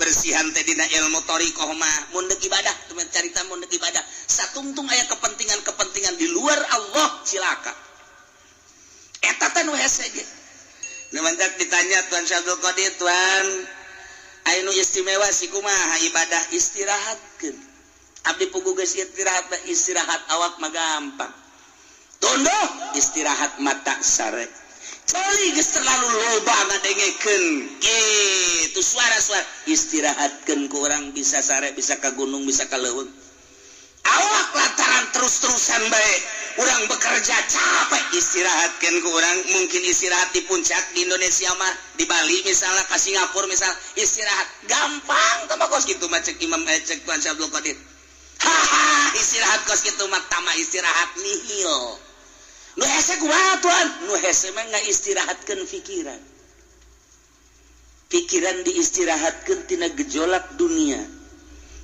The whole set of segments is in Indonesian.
bersihan teh dina ilmu thariqah mah mun deuk ibadah teman carita mun deuk ibadah satungtung aya kepentingan di luar Allah cilaka eta teh nu hese ge nu mantak ditanya Tuan Syabdul Qadir Tuan anu istimewa si kumaha ibadah istirahatkeun abdi pugu geus istirahat awak mah gampang tondo istirahat mata sare coli geus terlalu loba ngadengekeun kitu suara-suara istirahatkeun ku urang bisa sare bisa ka gunung bisa ka leuweung awak lantaran terus-terusan bae urang bekerja capek istirahatkeun ku urang mungkin istirahat di puncak di Indonesia mah di Bali misalnya ka Singapura misal istirahat gampang tah kos kitu mah cek Imam cek Tuan Syabdul Qadir haha istirahat kos kitu mah tama istirahat nihil nu hese kumaha Tuan nu hese mah ngaistirahatkeun pikiran diistirahatkeun tina gejolak dunia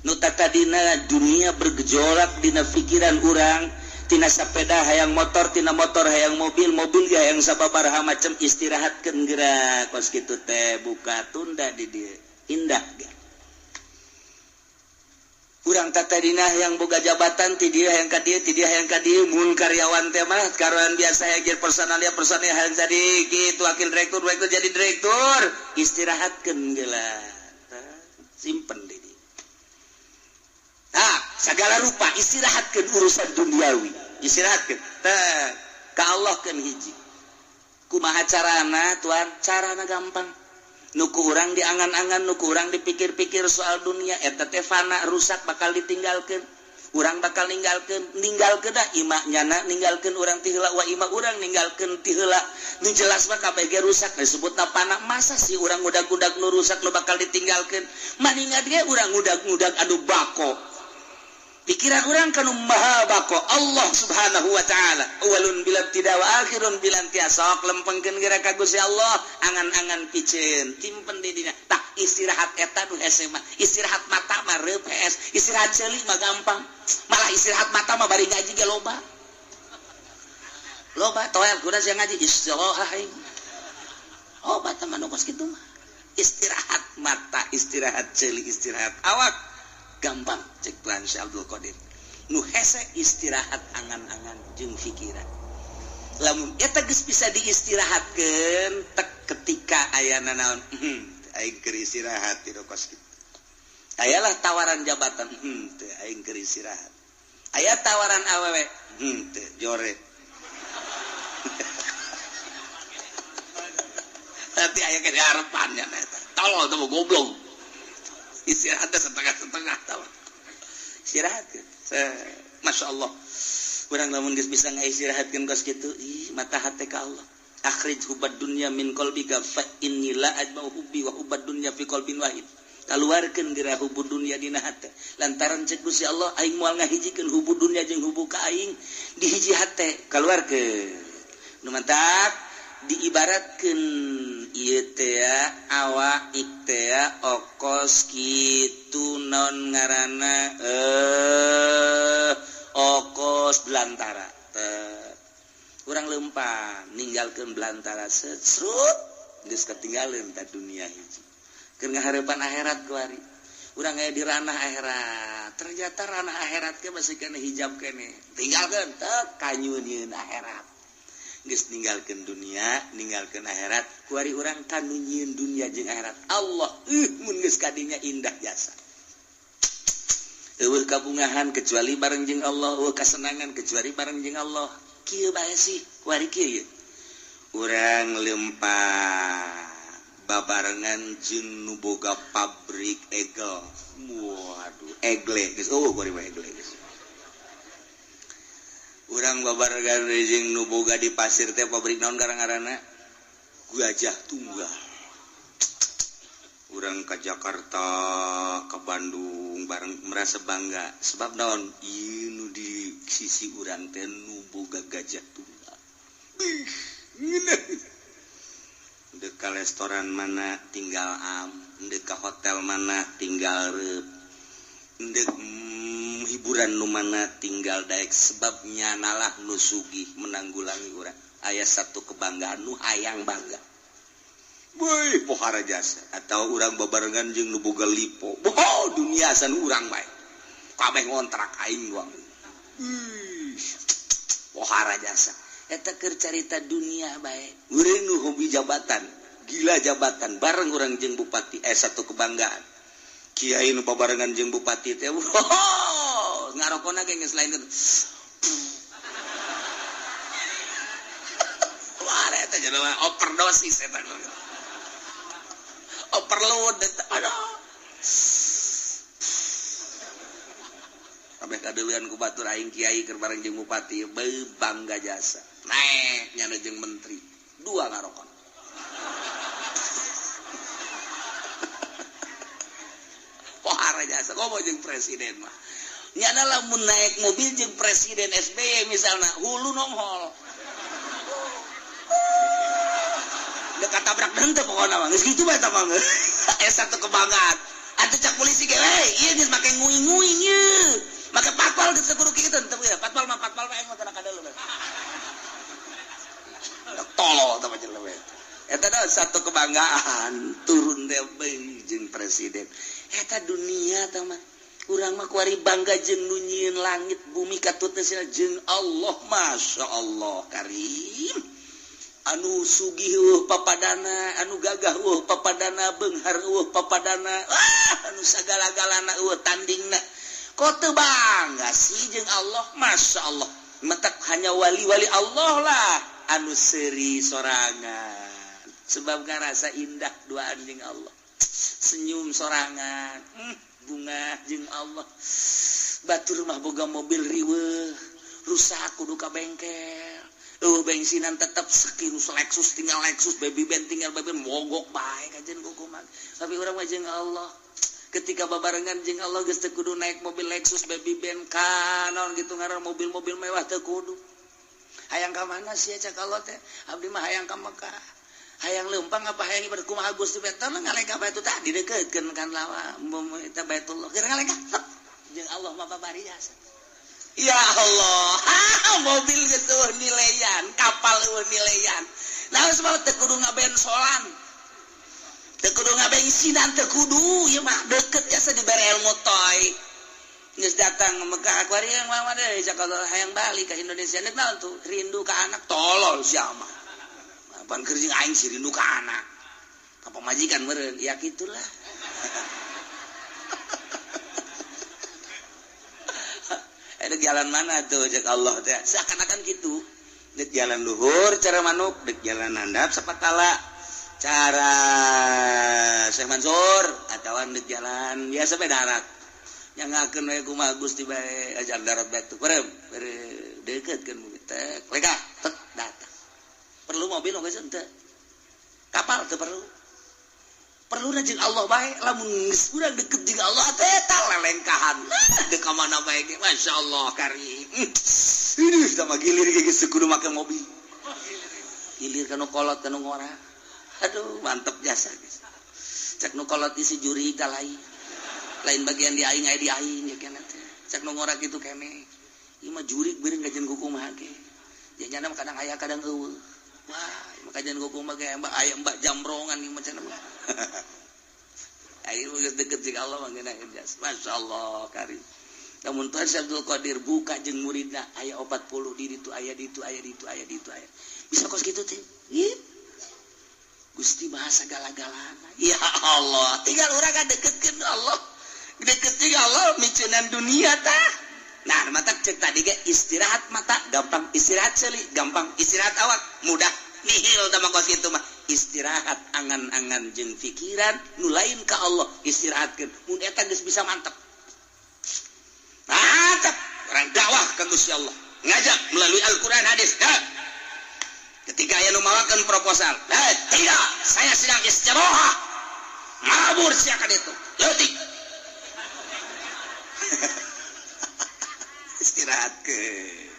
nu tadina dunia bergejolak dina pikiran urang tina sepeda hayang motor tina motor hayang mobil ge hayang sababaraha macam istirahatkeun geura kos kitu teh buka tunda di dieu indah ge urang tadina hayang boga jabatan ti dieu hayang ka dieu mun karyawan teh mah karyawan biasa hayang personal hayang jadi kitu wakil direktur jadi direktur istirahatkeun geula simpen di dieu segala rupa istirahatkeun urusan duniawi istirahatkeun ka Allah keun hiji kumaha carana Tuan carana gampang nuku urang diangan-angan nuku urang dipikir-pikir soal dunia eta teh fana rusak bakal ditinggalkeun urang bakal ninggalkeun dah imak nyana ninggalkeun urang ti heula wa imak urang ninggalkeun ti heula nu jelas mah kabeh ge rusak disebutna fana masa si urang udag-udag nu rusak nu bakal ditinggalkeun maningat ge urang udag-udag anu bako pikiran orang kanu maha bako Allah subhanahu wa ta'ala awalun bilam tidak wa akhirun bilam tiasok lempengkeun geura ka Gusti Allah angan-angan piceun timpen di dina tah istirahat eta nu hese mah istirahat mata mah reup hees istirahat ceuli mah gampang malah istirahat mata mah bari ngaji ge loba toel kuda sia ngaji istirahat loba teh mah nu kos kitu mah istirahat mata istirahat ceuli istirahat awak gampang cek Tuan Syabdul Qadir nu hese istirahat angan-angan jeung pikiran lamun eta geus bisa diistirahatkeun tek ketika ayana naon aing keur istirahat di kos kitu ayalah tawaran jabatan teu aing keur istirahat aya tawaran awewe teu jore tapi aya ke harapannya eta tolol teu goblok istirahat setengah-setengah tahu istirahatkeun Masya Allah urang lamun geus bisa ngaistirahatkeun kos kitu mata hate ka Allah akhrij hubad dunya min qalbika fa inni la ajma'u hubbi wa hubad dunya fi qalbin wahid kaluarkeun geura hubud dunya dina hate lantaran cek Gusti Allah aing moal ngahijikeun hubud dunya jeung hubud ka aing di hiji hate kaluarkeun nu mantap diibaratkeun ieu teh awak teh okos kitu non ngaranna okos belantara teh urang leumpah ninggalkeun belantara sesrut geus katinggalin ta dunia hiji keur ngahareupan akhirat kuari urang aya di ranah akhirat ternyata ranah akhirat ge masih kana hijab kene tinggalkeun teh kanyueun akhirat geus ninggalkeun dunia ninggalkeun akhirat kuari urang kanu nyieun dunia jeung akhirat Allah mun geus kadinya indah jasa eueuh kabungahan kecuali bareng jeung Allah eueuh kasenangan kecuali bareng jeung Allah kieu bae sih kuari kieu urang lempah babarengan jeung nu boga pabrik egel waduh egle geus kuari mah egle geus urang babarengan jeung nu boga di pasir teh pabrik naon garang-garana Gajah Tunggal urang ka Jakarta ka Bandung bareng merasa bangga sebab naon ieu nu di sisi urang teh nu boga Gajah Tunggal deuk ka restoran mana tinggal am deuk ka hotel mana tinggal reup deuk hiburan nu mana tinggal daek sebab nyanalah nu sugih menanggulangi urang aya satu kebanggaan nu hayang bangga Wih, pohara jasa atau urang babarengan jeung nu boga lipo. Boh, dunia san urang bae. Kabeh ngontrak aing doang. Pohara jasa. Eta keur carita dunia bae. Urang nu hobi jabatan, gila jabatan bareng urang jeung bupati satu kebanggaan. Kiai nu babarengan jeung bupati teh. Ngarokona ge geus lain. Wah, eta jelema overdosis eta. Overload aduh kabeh kadeulean ku batur aing kiai keur bareng jeung bupati bangga jasa naek nyana jeung menteri dua ngarokon pohara jasa komo jeung presiden mah nyana lamun naik mobil jeung presiden SBY misalna hulu nonghol dekat tabrak henteu pokona mah geus kitu bae tah mah satu kebanggaan atuh cak polisi ge we ieu geus make nguing-nguing ieu make patwal geus kudu kitu teu ya patwal mah aing mah kana kadeuleum tolo tah mah jelema eta da satu kebanggaan turun teh beung jeung presiden eta dunia tah mah urang mah kuari bangga jeung nu nyieun langit bumi katutna jeung Allah masyaallah karim anu sugih papadana anu gagah papadana beunghar papadana anu sagala-galana tandingna kok teu bangga sih jeung Allah masyaallah matak hanya wali-wali Allah lah anu seuri sorangan sebab ngarasa indah duaan jeung Allah senyum sorangan bunga jeung Allah batur mah boga mobil riweuh rusak kudu ka bengkel bensinan tetap sekirus Lexus tinggal Lexus baby band tinggal baby band mogok bae kajen kukuman tapi urang mah jeung Allah ketika babarengan jeung Allah geus teu kudu naik mobil Lexus baby band kanon gitu ngaran mobil-mobil mewah teu kudu hayang ka mana sia cak Allah teh abdi mah hayang ka Mekah hayang leumpang apa hayang ibadah kumaha Gusti betul ngalengka batu tadi dekeutkeun kan lawa eta Baitullah keur ngalengka jeung Allah mah babari jasa. Ya Allah, mobil gitu nilaian, kapal nilaian. Nah, sebab teu kudu ngabensolan. Teu kudu ngabensinan teu kudu, ieu mah deukeut jasa di Barel Motoy. Geus datang Mekah akuari yang mah deui cakal hayang balik ka Indonesia nek naon tuh rindu ka anak tolol sia mah. Pan keur jeung aing si rindu ka anak. Ka pamajikan meureun, ya gitulah. Dek jalan mana tuh cek Allah teh seakan-akan gitu dek jalan luhur cara manuk dek jalan handap sapatala cara Syekh Mansur atawa dek jalan biasa bae darat nyangakeun we kumaha Gusti bae ajar darat batu perem deukeut kan teh lega tek datang perlu mobil geus teu kapal teu perlu jeung Allah bae lamun geus urang deket jeung Allah teh eta lelengkahan dek ka mana bae ge masyaallah karim ini sama gilir ge geus kudu make mobil gilir kana kolot kana ngora aduh mantep jasa geus cek nu kolot isi juri ka lain bagian di aing aya di aing ge kana teh cek nu ngora kitu kene ieu mah jurig beureung gajen kukumaha ge janyana kadang aya kadang eueuh wah makajan kukumaha ge aya mbak jambrongan ieu mah cenah ayo geus deket jeung Allah mah geuna jas masyaallah karim namun tuan Abdul Qadir buka jeung muridna aya 40 di ditu aya ditu bisa kos kitu teh Gusti Maha sagala-galana ya Allah tinggal urang kadeketkeun Allah deket jeung Allah miceunnan dunia tah nah mata cek tadi ge istirahat mata gampang istirahat seuli gampang istirahat awak mudah nihil tama kos kitu mah istirahat angan-angan jeung pikiran nu lain ka Allah istirahatkeun mun eta geus bisa mantep mantep orang dakwah ka Gusti Allah ngajak melalui Al-Qur'an hadis ketika aya nu mawakeun proposal tidak saya sedang istirahat mabur sia ka ditu leutik istirahatkeun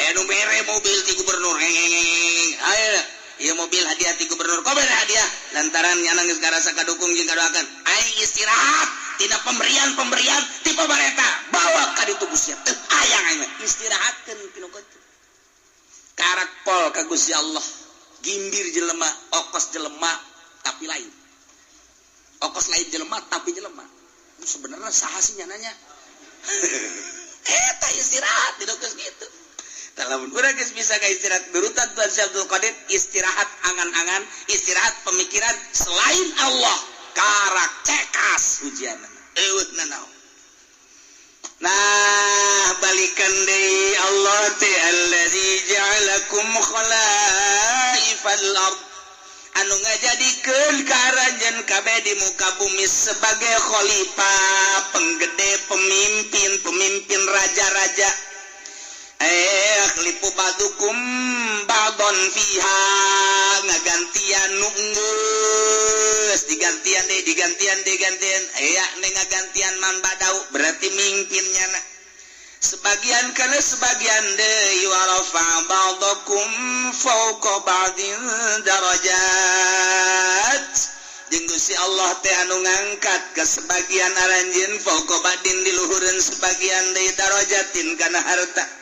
aya nu mere mobil ti gubernur aya ieu mobil hadiah ti gubernur kok mere hadiah lantaran nyana geus karasa kadukung jeung kadoakeun aing istirahat tina pemberian ti pamarentah bawa ka ditu Gusti teu hayang aing istirahatkeun kitu karak pol ka Gusti Allah gimbir jelema okos jelema tapi lain okos lain jelema tapi jelema sebenarnya saha sih nyananya eta istirahat tidak gitu kalau urang geus bisa ka istirahat nurutan Tuan Syekh Abdul Qadir istirahat angan-angan istirahat pemikiran selain Allah karak cekas ujian nanaon. Nah balikan deui Allah teh allazi ja'alakum khalaifal ard anu ngajadikeun ka aranjeun kabeh di muka bumi sebagai khalifah penggede pemimpin raja-raja khalifu badukum ba'don fiha ngagantian nu geus digantian aya ngagantian man badau berarti mimpinnya sebagian kana sebagian deui wa rafa ba'dakum fawqa ba'din darajat jeung Gusti Allah teh anu ngangkat ke sebagian aranjeun fawqa ba'din di luhureun sebagian deui darajatin kana harta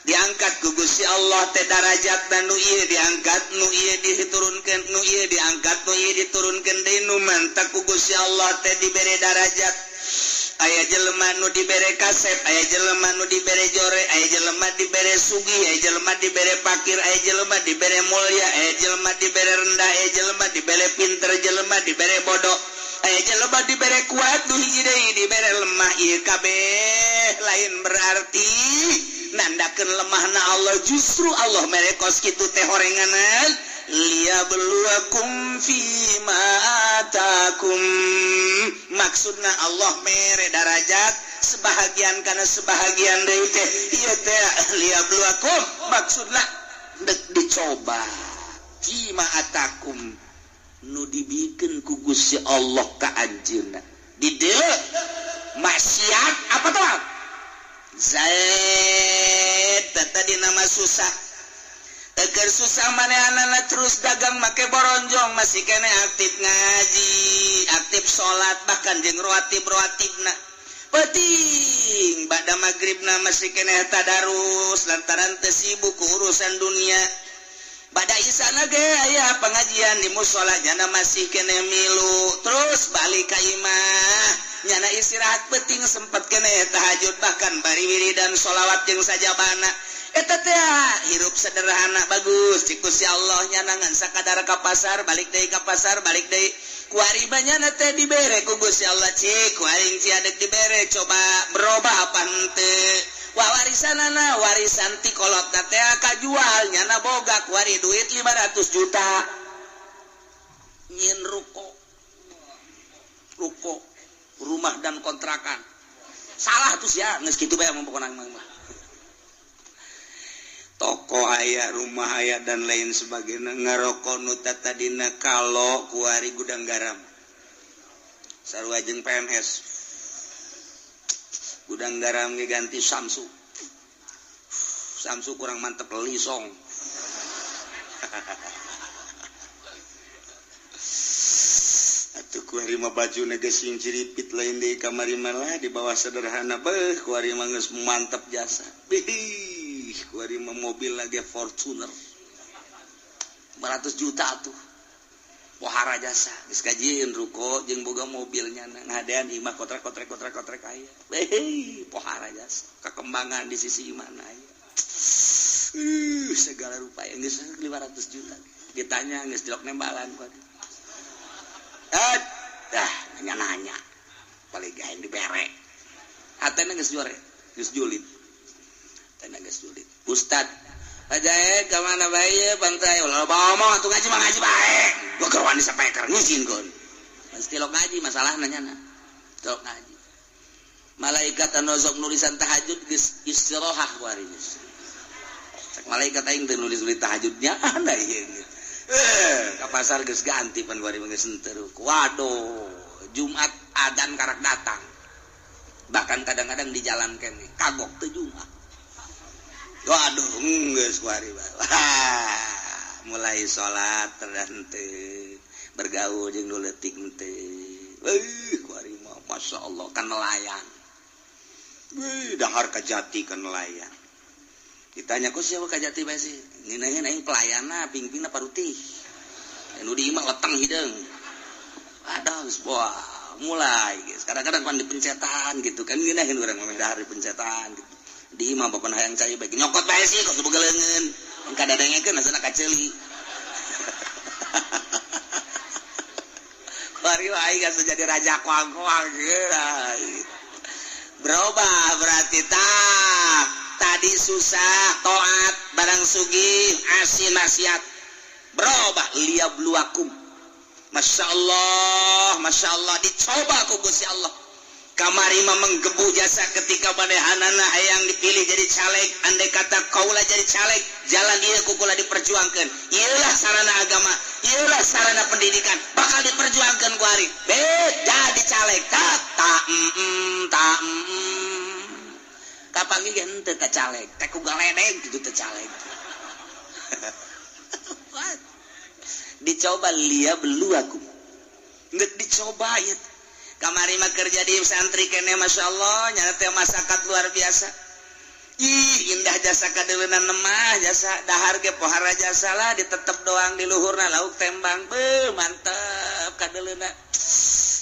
diangkat ku Gusti Allah teh darajat dan nu ieu diangkat nu ieu diturunkeun nu ieu diangkat nu ieu diturunkeun deui nu mantap ku Gusti Allah teh dibere darajat aya jelema nu dibere kasep aya jelema nu dibere jore aya jelema dibere sugih aya jelema dibere fakir aya jelema dibere mulya aya jelema dibere rendah aya jelema dibere pinter jelema dibere bodoh aya jelema dibere kuat nu hiji deui dibere lemah ieu kabeh lain berarti nandakeun lemahna Allah justru Allah merekos kitu teh horenganan liyabluwakum fima atakum maksudna Allah mere darajat sebahagian kana sebahagian deui teh ieu teh liyabluwakum maksudna dek dicoba fima atakum nu dibikeun ku Gusti Allah ka anjeunna di dieu maksiat apa tuh Zaid tadi nama susah agar susah manehna terus dagang make boronjong masih kene aktif ngaji aktif sholat bahkan jeung rawatib-rawatibna penting bada magribna masih kene tadarus lantaran teu sibuk urusan dunia bada isana ge aya pengajian di mushola nyana masih kene milu terus balik ka imah nyana istirahat penting sempat kene tahajud bahkan bari wiridan sholawat jeung sajabana eta teh hirup sederhana bagus ci Gusti Allah nyana ngan sakadar ka pasar balik deui ka pasar balik deui kuari banyana teh dibere ku Gusti Allah cik kuaring ciadek dibere coba berubah apa henteu warisanana warisan ti kolot teh kajual nyana boga kuari duit 500 juta nyin ruko rumah dan kontrakan salah tuh ya geus kitu bae pokona mah toko aya rumah aya dan lain sebagainya ngaroko nu tadina kalo kuari gudang garam sarua jeung PMS gudang garam ge ganti Samsu kurang mantep lisong atuh kuari mah bajuna geus sing ciripit lain deui kamari malah di bawah sederhana beuh kuari mah geus mantep jasa kuari mah mobil lagi Fortuner 500 juta tuh pohara jasa geus kajieun ruko jeung boga mobilnya ngadean imah kotrek aya pohara jasa kakembangan di sisi mana aya segala rupa yang geus 500 juta ditanya geus dilok nembalan kuari nanya paling gaen dibere hatena geus juare geus julid hatena geus julid ustad ajae ka mana bae pantai ulah ngomong atuh ngaji mah ngaji bae gua kerwani sapeker ngizin kon mesti lo ngaji masalah nanyana tok ngaji malaikat anu sok nulisan tahajud geus istirahah kuari geus cek malaikat aing teh nulis tahajudnya ana ieu ka pasar geus ganti pan kuari mah geus henteu waduh Jumat adzan karak datang bahkan kadang-kadang di jalan kene kagok teu Jumat waduh geus kuari mulai salat teu bergaul jeung nu leutik teu kuari mah masyaallah kan nelayan dahar ka jati kan nelayan ditanya kok siapa kajati bae sih ngeunaheun aing pelayana pingpingna paruti anu di imah letang hideung ada wah mulai guys kadang-kadang pan dipencetan gitu kan ngeunaheun urang mah dari pencetan gitu di imah bapan hayang cai bae nyokot bae sih kok sebegeleungeun kada dengekeun asana kaceuli Wari wae gak jadi raja kuang-kuang berubah berarti tadi susah taat barang sugih asin maksiat berubah liyabluwakum Masya Allah dicoba ku Gusti Allah kamari mah menggebu jasa ketika badehanana hayang dipilih jadi caleg andai kata kaula jadi caleg jalan ieu kukula diperjuangkeun ieulah sarana agama ieulah sarana pendidikan bakal diperjuangkeun ku ari jadi caleg kapan ge henteu ka caleg teh ku galedeg kitu teh caleg dicoba liya beluakum ngeuk dicoba ieu kamari mah kerja di santri kene Masya Allah nyata teh masyarakat luar biasa indah jasa kadeuleuna nemah jasa dahar ge pohara jasa lah ditetep doang di luhurna lauk tembang mantep kadeuleuna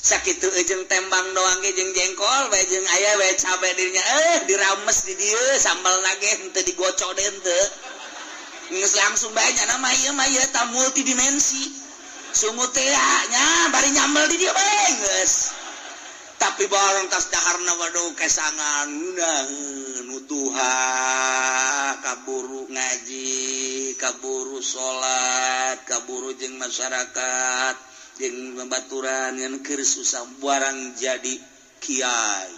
sakitu jeung tembang doang ge jeung jengkol bae jeung aya bae cabe dirinya dirames di dieu sambal ge henteu digocok deui henteu geus langsung banyak nama ieu mah ieu ta multidimensi sungut teh nya bari nyambel di dieu bae geus tapi barang tas daharna waduh kesangan nuduha kaburu ngaji kaburu salat kaburu jeung masyarakat jeung babaturan ngan keur susah barang jadi kiai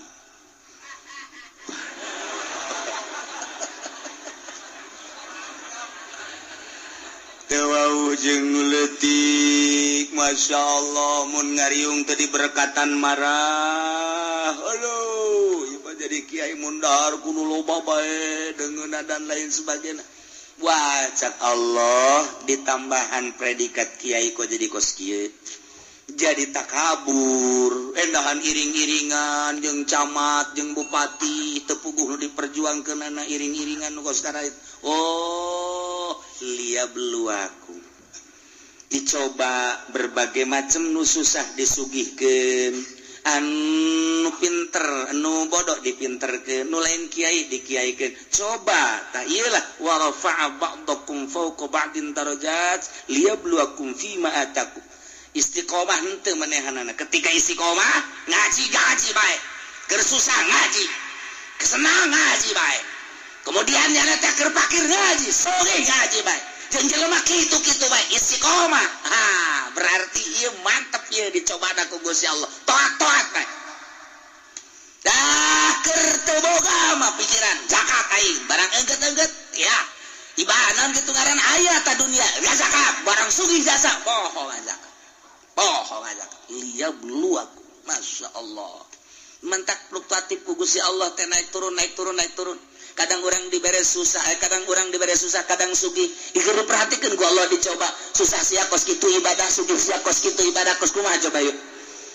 teu jeung leutik Masya Allah mun ngariung tadi berkatan marah aduh ieu jadi kiai mun dahar kudu loba bae deungeunna dan lain sebagainya wah cak Allah ditambahan predikat kiai kok jadi kos kieu jadi takabur endahan iring-iringan jeung camat jeung bupati teu puguh nu diperjuangkeunana iring-iringan nu kos karait oh liyabluwakum dicoba berbagai macam nu susah disugihkeun anu pinter anu bodoh dipinterkeun nu lain kiai dikiaikeun coba ta ieulah wa rafa'a ba'dakum fawqa ba'din darajat liyabluwakum fima atakum istiqomah henteu manehanana ketika istiqomah ngaji bae keur susah ngaji kesenang ngaji bae kemudian nyana teh keur pakir ngaji soge ngaji bae jeung jelema kitu-kitu bae istiqomah berarti ieu mantep ieu dicobana ku Gusti Allah toat-toat bae dah keur teu boga mah pikiran zakat aing barang engget-engget ya ibadah kitu ngaran aya ta dunia ya zakat barang sugih jasa poho zakat liya bluaku Masya Allah mentak fluktuatif ku Gusti Allah teh naik turun kadang orang dibere susah kadang sugih ikut perhatikan ku Allah dicoba susah sia kos kitu ibadah sugih sia kos kitu ibadah kos kumaha coba yuk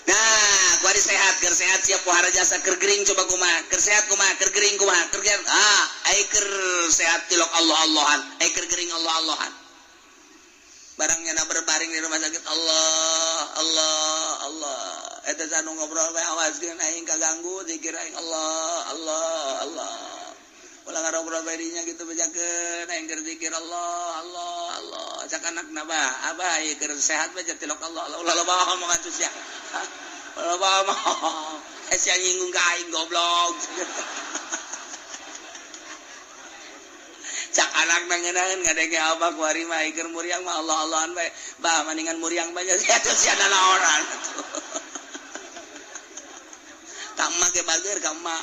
nah kuari sehat keur sehat siap pohara jasa keur gering coba kumaha keur sehat kumaha keur gering kumaha keur ai keur sehat tilok Allah-Allahan ai keur gering Allah-Allahan barangnya na berbaring di rumah sakit Allah eta sanu ngobrol bae awaskeun aing kaganggu zikir aing Allah ulah ngarobrol bae dinya kitu bejakeun aing keur zikir Allah cak anakna abah ieu keur sehat bae tilok Allah ulah loba omongan tuh sia loba omong sia nyinggung ka aing goblok cak anak nangeunaan ngadenge abah kuari mah keur muriang mah Allah-Allahan bae bah maningan muriang bae sia teh sia naonan kamma ge bager kamma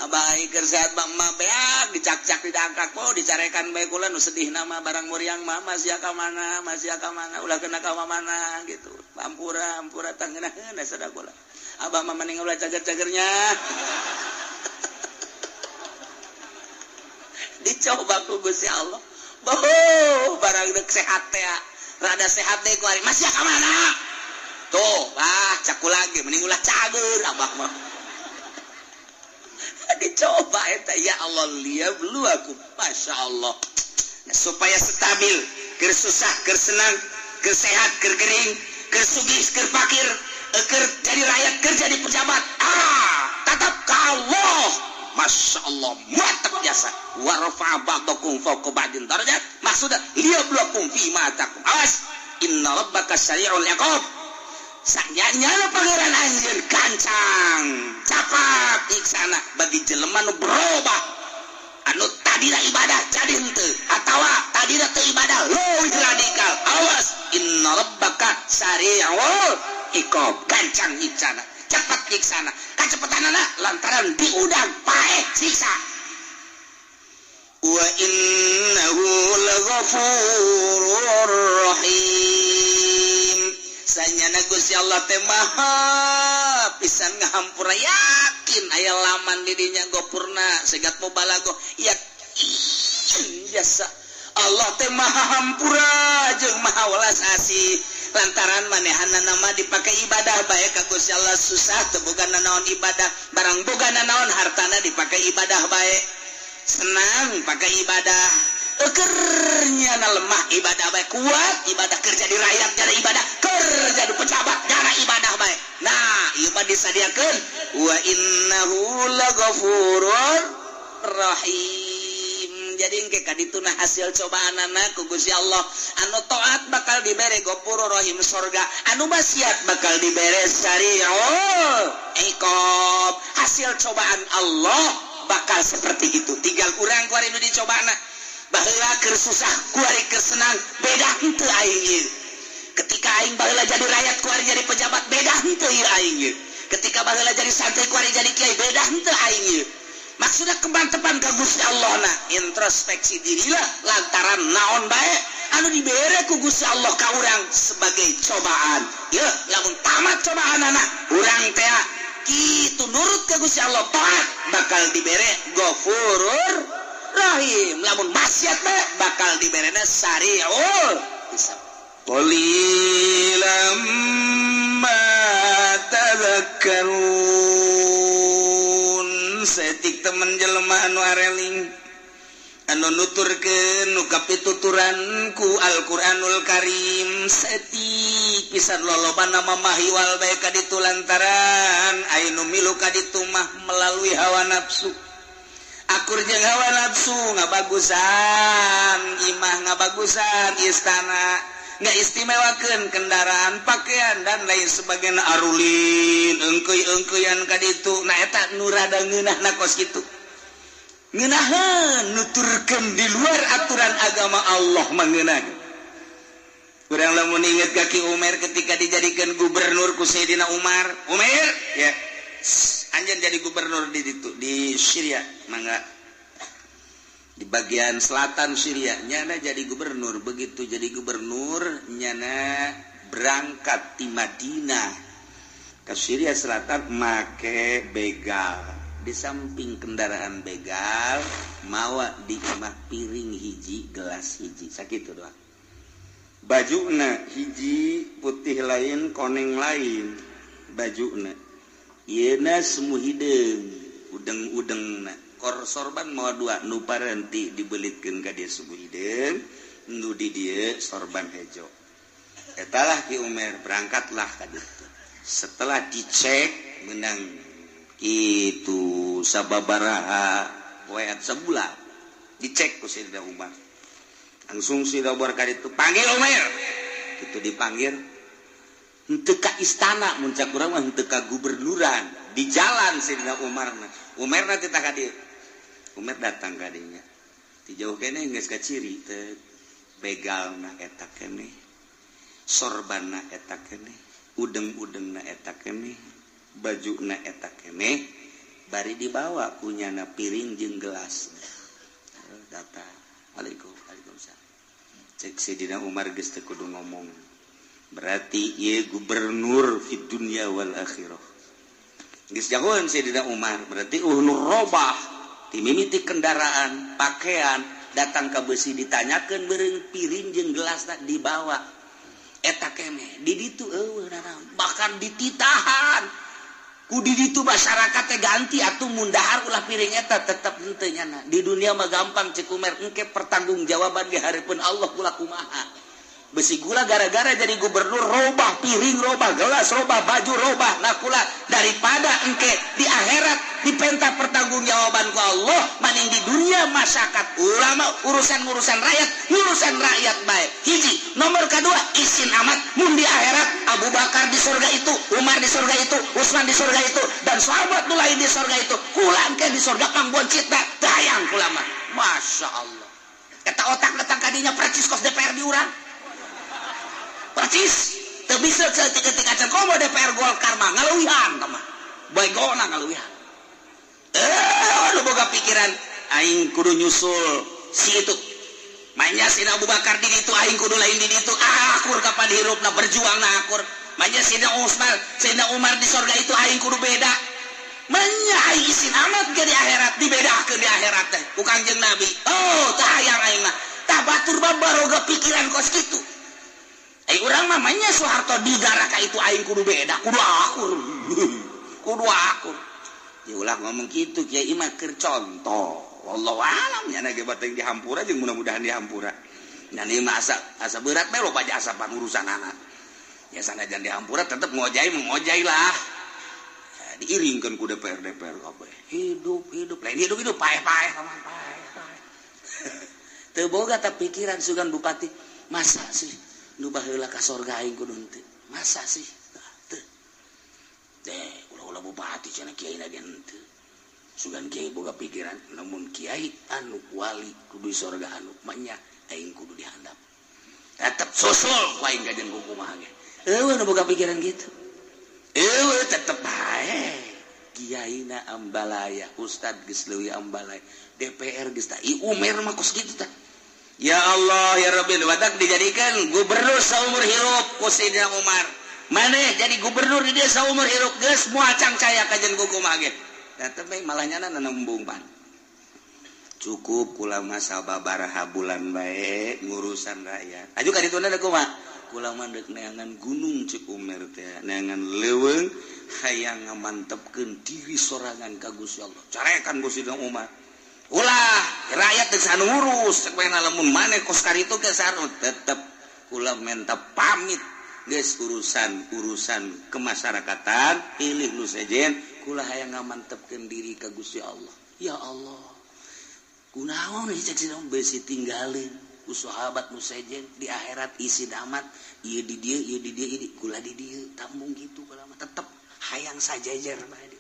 abah keur sehat mah beak dicak-cak didangkak po dicarekan bae kula nu sedih nama barang muriang mah masih ka mana ulah kena ka mana gitu ampura tangeunaan sada kula abah mah maningan ulah cager-cagernya dicoba ku Gusti Allah barang deuk sehat teh rada sehat deui kuari masih ka mana tuh cak kula ge mending ulah cager abah mah dicoba eta ya Allah lihat dulu aku Masya Allah supaya stabil keur susah keur senang keur sehat keur gering keur sugih keur fakir keur jadi rakyat keur jadi pejabat tetap ka Allah Masya Allah mantap biasa wa rafa'a ba'dakum fawqa ba'din darajat maksudnya liyabluwakum fi ma atakum awas inna rabbaka sari'ul iqab nyana pangeran anjeun kancang capat iksana bagi jelema nu berubah anu tadina ibadah jadi henteu atawa tadina teu ibadah leuwih radikal awas inna rabbaka sari'ul iqab kancang iksana cepat iksana kacepetanana lantaran diudang pae siksa wa innahu laghafurur rahim sanyana Gusti Allah teh maha pisan ngahampura yakin aya laman di dinya gopurna segat mau balago yakin biasa Allah teh maha hampura jeung maha welas asih lantaran manehanna nama dipakai ibadah bae ka Gusti Allah susah teu bogana naon ibadah barang bogana naon hartana dipakai ibadah bae senang pakai ibadah kernya lemah ibadah baik kuat ibadah kerja di rakyat jadi ibadah kerja di pejabat jadi ibadah baik nah ibadah disadiakan wa innahu laghafurur rahim jadi engke kadituna hasil cobaanana ku Gusti Allah anu taat bakal dibere ghafurur rahim surga anu maksiat bakal dibere sari'ul iqab hasil cobaan Allah bakal seperti itu tinggal kurang kuari nu dicobana baheula keur susah kuari keur senang beda henteu aing ieu ketika aing baheula jadi rakyat kuari jadi pejabat beda henteu ieu aing ieu ketika baheula jadi santri kuari jadi kiai beda henteu aing ieu maksudna kemantepan ka Gusti Allah na introspeksi dirilah lantaran naon bae anu dibere ku Gusti Allah ka urang sebagai cobaan ye lamun tamat cobaanana urang teh kitu nurut ka Gusti Allah taat bakal dibere ghafurur rahim lamun maksiat teh bakal diberena sari'ul hisab qalilam ma tadhakkarun setik temen jelema anu areling anu nuturkeun nu kapituturan ku Al-Qur'anul Karim setik pisan lolobana mamahiwal bae ka ditu lantaran anu milu ka ditu mah melalui hawa nafsu akur jeung hawa nafsu ngabagusan imah ngabagusan istana ngaistimewakeun kendaraan pakaian dan lain sebagainya arulin engkeuy-engkeuyan ka ditu nah eta nu rada ngeunahna kos kitu ngeunaheun nuturkeun di luar aturan agama Allah mangeunahkeun urang lamun inget kaki Umar ketika dijadikan gubernur ku Sayyidina Umar ya anjeun jadi gubernur di situ di Syria mangga di bagian selatan Syria nyana jadi gubernur begitu jadi gubernur nyana berangkat di Madinah ke Syria selatan make begal di samping kendaraan begal mawa di imah piring hiji gelas hiji sakitu doang bajuna hiji putih lain koneng lain bajuna yeuna semu hideung udeng-udengna kor sorban moal dua nu parenti dibelitkeun ka dieu semu hideung nu di dieu sorban hejo etalah Ki Umar berangkatlah ka ditu setelah dicek menang itu sababaraha poeat sebulan dicek ku Sayyidina Umar langsung Sayyidina Umar ka ditu panggil Umar kitu dipanggil henteu ka istana muncak urang mah henteu ka gubernuran di jalan Sayyidina Umarna teh ka dieu Umar datang ka dinya ti jauh keneh geus ka ciri teh begalna eta keneh sorbanna eta keneh udeng-udengna eta keneh bajuna eta keneh bari dibawa kunyana piring jeung gelas datang Waalaikumsalam cek Sayyidina Umar geus teu kudu ngomong berarti ieu gubernur fid dunya wal akhirah geus jagoan Sayyidina Umar berarti nur robah timimiti kendaraan pakaian datang ka beusi ditanyakeun beureung piring jeung gelas tak dibawa eta keneh di ditu bahkan dititahan Kudi itu masyarakat ganti atau mundahar ulah piring eta tetap henteu nya. Di dunia mah gampang cek Umar engke pertanggungjawaban di hareupeun Allah ulah kumaha. Besi gula gara-gara jadi gubernur robah piring, robah gelas, robah baju, robah nakula daripada engke di akhirat dipenta pertanggungjawaban ku Allah maning di dunia masyarakat ulama urusan rakyat baik. Hiji nomor kedua isin amat mun di akhirat Abu Bakar di surga itu, Umar di surga itu, Utsman di surga itu dan sahabat nu lain di surga itu kula engke di surga pangbuan cita tayang kula mah Masya Allah eta otak datang kadinya percis kos DPR di urang percis teu bisa ketika can komo DPR Golkar mah ngaluwihan mah baigona ngaluwihan lu boga pikiran aing kudu nyusul si itu manya sina Abu Bakar di ditu aing kudu lain di ditu akur kapan hirupna berjuang na akur manya sina Utsman sina Umar di surga itu aing kudu beda manya aing isin amat ke di akhirat dibedakeun di akhirat teh ku Kangjeng Nabi tah hayang aing mah tah batur babaroga pikiran kos kitu. Urang mamanya Soeharto digaraka itu aing kudu beda kudu akur diulah ngomong gitu Kiai mah keur contoh wallahu alam nya ge bateng di hampura jeung mudah-mudahan di hampura nya ieu mah asa berat bae loba jasa urusan anak ya sanajan di hampura tetep ngojai lah ya, diiringkeun ku DPR kabeh hidup lain hidup paeh teu boga teh pikiran sugan bupati masa sih nu baheula ka sorga aing kudu henteu masa sih teu teh ulah bupati cenah kiai na henteu sugan kiai boga pikiran namun kiai anu wali kudu di sorga anu manya aing kudu dihandap tetep susul ku aing kajen kumaha ge eueuh nu boga pikiran gitu eueuh tetep bae kiaina ambalaya ustad geus leuwih ambalaya DPR geus tah ieu Umer mah kos kitu tah. Ya Allah ya Rabbil wadak dijadikan gubernur saumur hirup ku Sayyidina Umar. Maneh jadi gubernur di dia saumur hirup geus moal cangcaya kajen ku kumaha ge. Da teh malah nyana nembung pan. Cukup kula mah sababaraha bulan bae ngurusan rakyat. Aju ka dituna da kumaha? Kula mah deuk neangan gunung cek Umar teh, neangan leuweung hayang ngamantepkeun diri sorangan ka Gusti Allah. Carekan Gusti Umar. Ulah rakyat geus anu ngurus cepena lamun maneh kos karitu geus anu tetep kula minta pamit geus urusan kemasyarakatan pilih nu sejen kula hayang ngamantepkeun diri ka Gusti Allah. Ya Allah kunaon ieu cek sina besi tinggalin ku sahabat nu sejen di akhirat isin amat ieu di dieu kula di dieu tambung kitu kula mah tetep hayang sajajar bae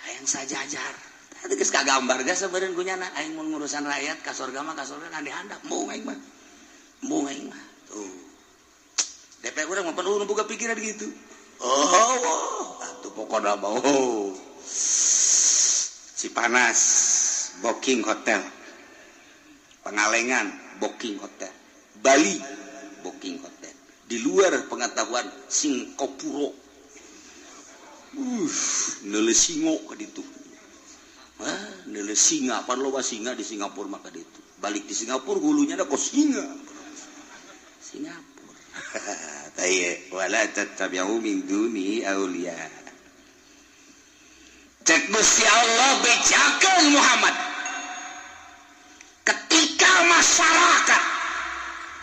hayang sajajar. Itu geus kagambar geus sabeureun kunyana aing mun ngurusan rakyat ka surga mah kan dihandap mung aing mah tuh DPR urang mah penuh boga pikiran gitu atuh pokona mah Cipanas booking hotel Pangalengan booking hotel Bali booking hotel di luar pengetahuan Singapura neuleuh singo ka ditu nilai singa, pan loba singa di Singapura maka itu. Balik di Singapura hulunya ada kos singa. Singapura. Tayyib, wala tattabi'u min duni auliya. Cek Gusti Allah bejakeun Muhammad. Ketika masyarakat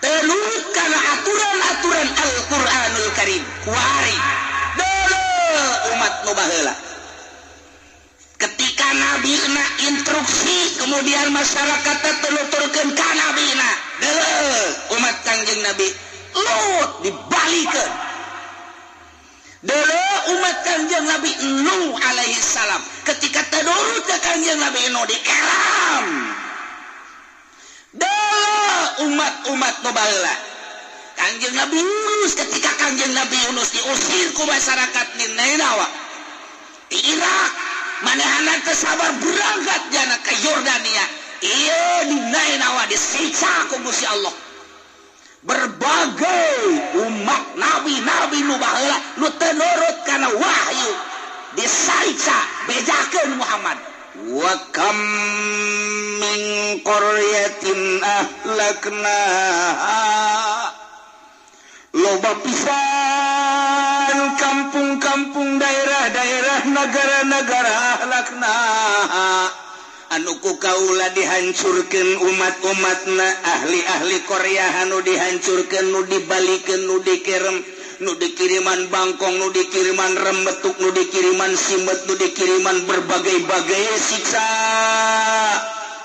tuluy kana aturan-aturan Al-Qur'anul Karim, kuari deuleu umat nu baheula. Ketika Nabi na instruksi kemudian masyarakat teluturkeun ka Nabi na deuleu umat Kangjeng Nabi Lut dibalikeun deuleu umat Kangjeng Nabi Nuh alaihi salam ketika tadurut ka Kangjeng Nabi Nuh dikeram deuleu umat-umat nu baheula Kangjeng Nabi Yunus ketika Kangjeng Nabi Yunus diusir ku masyarakat Ninawa di Irak manehana teu sabar berangkat jana ke Yordania ieu di Nainawa disiksa ku Gusti Allah berbagai umat nabi nu baheula nu teu nurut kana wahyu disiksa bejakeun Muhammad wa kam min qaryatin ahlaknaha loba pisan kampung-kampung daerah-daerah negara-negara akhlakna anuku kaula dihancurkan umat-umatna ahli-ahli Korea nu dihancurkan nu dibalikeun nu dikirim nu dikiriman bangkong nu dikiriman rembetuk nu dikiriman simet nu dikiriman berbagai-bagai siksa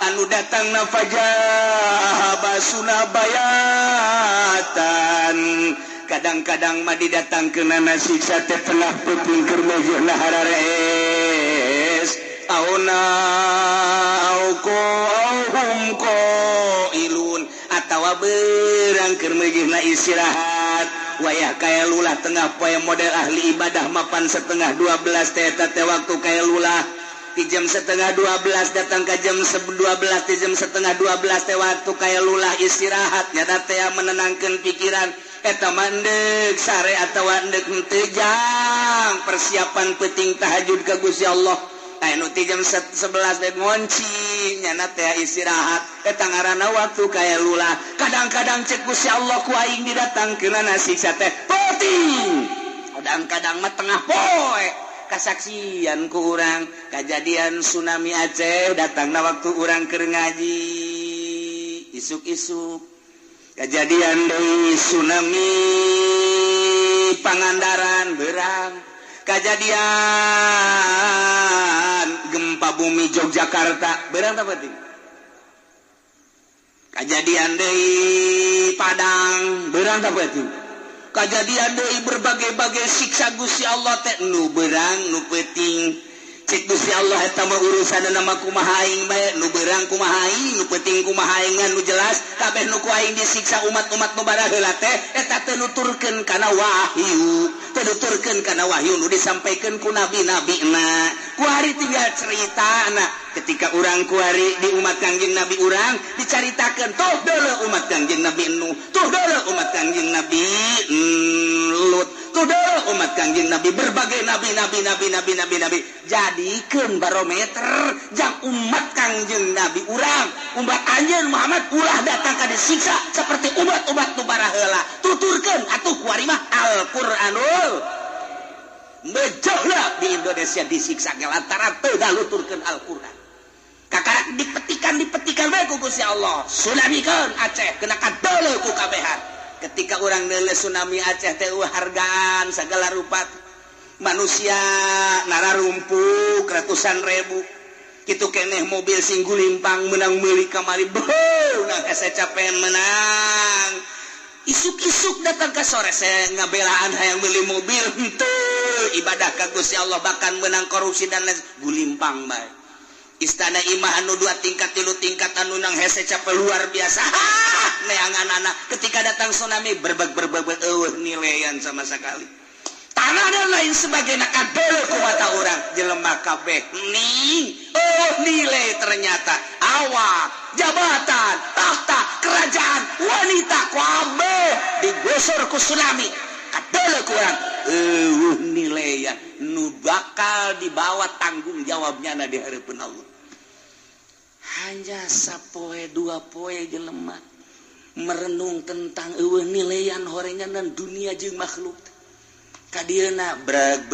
anu datang nafajah basuna bayatan kadang-kadang mah didatangkeunana siksa teh tengah peuting keur mejehna harares auna auko auhum ko ilun atawa beurang keur mejehna istirahat wayah kaya lulah tengah poe model ahli ibadah mapan setengah 12 teh waktu kaya lulah di jam setengah 12 datang ke jam 12 di jam setengah 12 teh waktu kaya lulah istirahat nyata teh menenangkan pikiran eta mandek sare atawa endek teu jang persiapan peuting tahajud ka Gusti Allah anu ti jam 11 teh ngonci nyana teh istirahat eta ngaranna waktu kaya lulah kadang-kadang cek Gusti Allah ku aing didatangkeunana siksa teh peuting kadang-kadang mah tengah poe kasaksian ku urang kejadian tsunami Aceh datangna waktu urang keur ngaji isuk-isuk kejadian deui tsunami Pangandaran beurang kejadian gempa bumi Yogyakarta beurang tah penting kejadian deui Padang beurang tah penting kejadian deui berbagai-bagai siksa Gusti Allah teh nu beurang nu peuting cek Gusti Allah eta mah urusanna mah kumaha aing bae nu beurang kumaha aing nu peuting kumaha aing nu jelas kabeh nu ku aing disiksa umat-umat nu bara heula teh eta teh nuturkeun kana wahyu teh nuturkeun kana wahyu nu disampaikeun ku nabi-nabina ku hari tinggal ceritana ketika urang ku hari di umat Kangjeng Nabi urang dicaritakeun tuh deuleu umat Kangjeng Nabi Nuh tuh deuleu umat Kangjeng Nabi Lut tuh deuleu umat Kangjeng Nabi berbagai nabi jadikeun barometer jang umat Kangjeng Nabi urang umat anjeun Muhammad ulah datang ka disiksa seperti umat-umat nu bara heula tuturkeun atuh ku ari mah Al-Qur'anul Majahlah di Indonesia disiksa lantaran teu daluturkeun Al-Qur'an kakak dipetikan bae ku Gusti Allah tsunamikeun Aceh kena kadeuleu ku kabehan ketika urang deuleu tsunami Aceh teh hargaan segala rupa manusia nararumpuk ratusan ribu kitu keneh mobil sing gulimpang menang meuli kamari beuh nang asa capean menang isuk-isuk datang ke sore saya ngabelaan hayang beli mobil henteu ibadah ka Gusti Allah bahkan menang korupsi dan lain gulimpang bae istana imah anu 2 tingkat 3 tingkat anu nang hese cape luar biasa neanganana ketika datang tsunami berbeg nilean sama sekali tanah dan lain sebagainya kadeuleu ku mata urang jelema kabeh ning nilai ternyata awak jabatan tahta kerajaan wanita kabeh digusur ku tsunami kadeuleu ku urang nilaian nu bakal dibawa tanggung jawabnya di hareupeun Allah hanya sapoe 2 poe jelema merenung tentang nilaian horengan dunia jeung makhluk kadieuna brag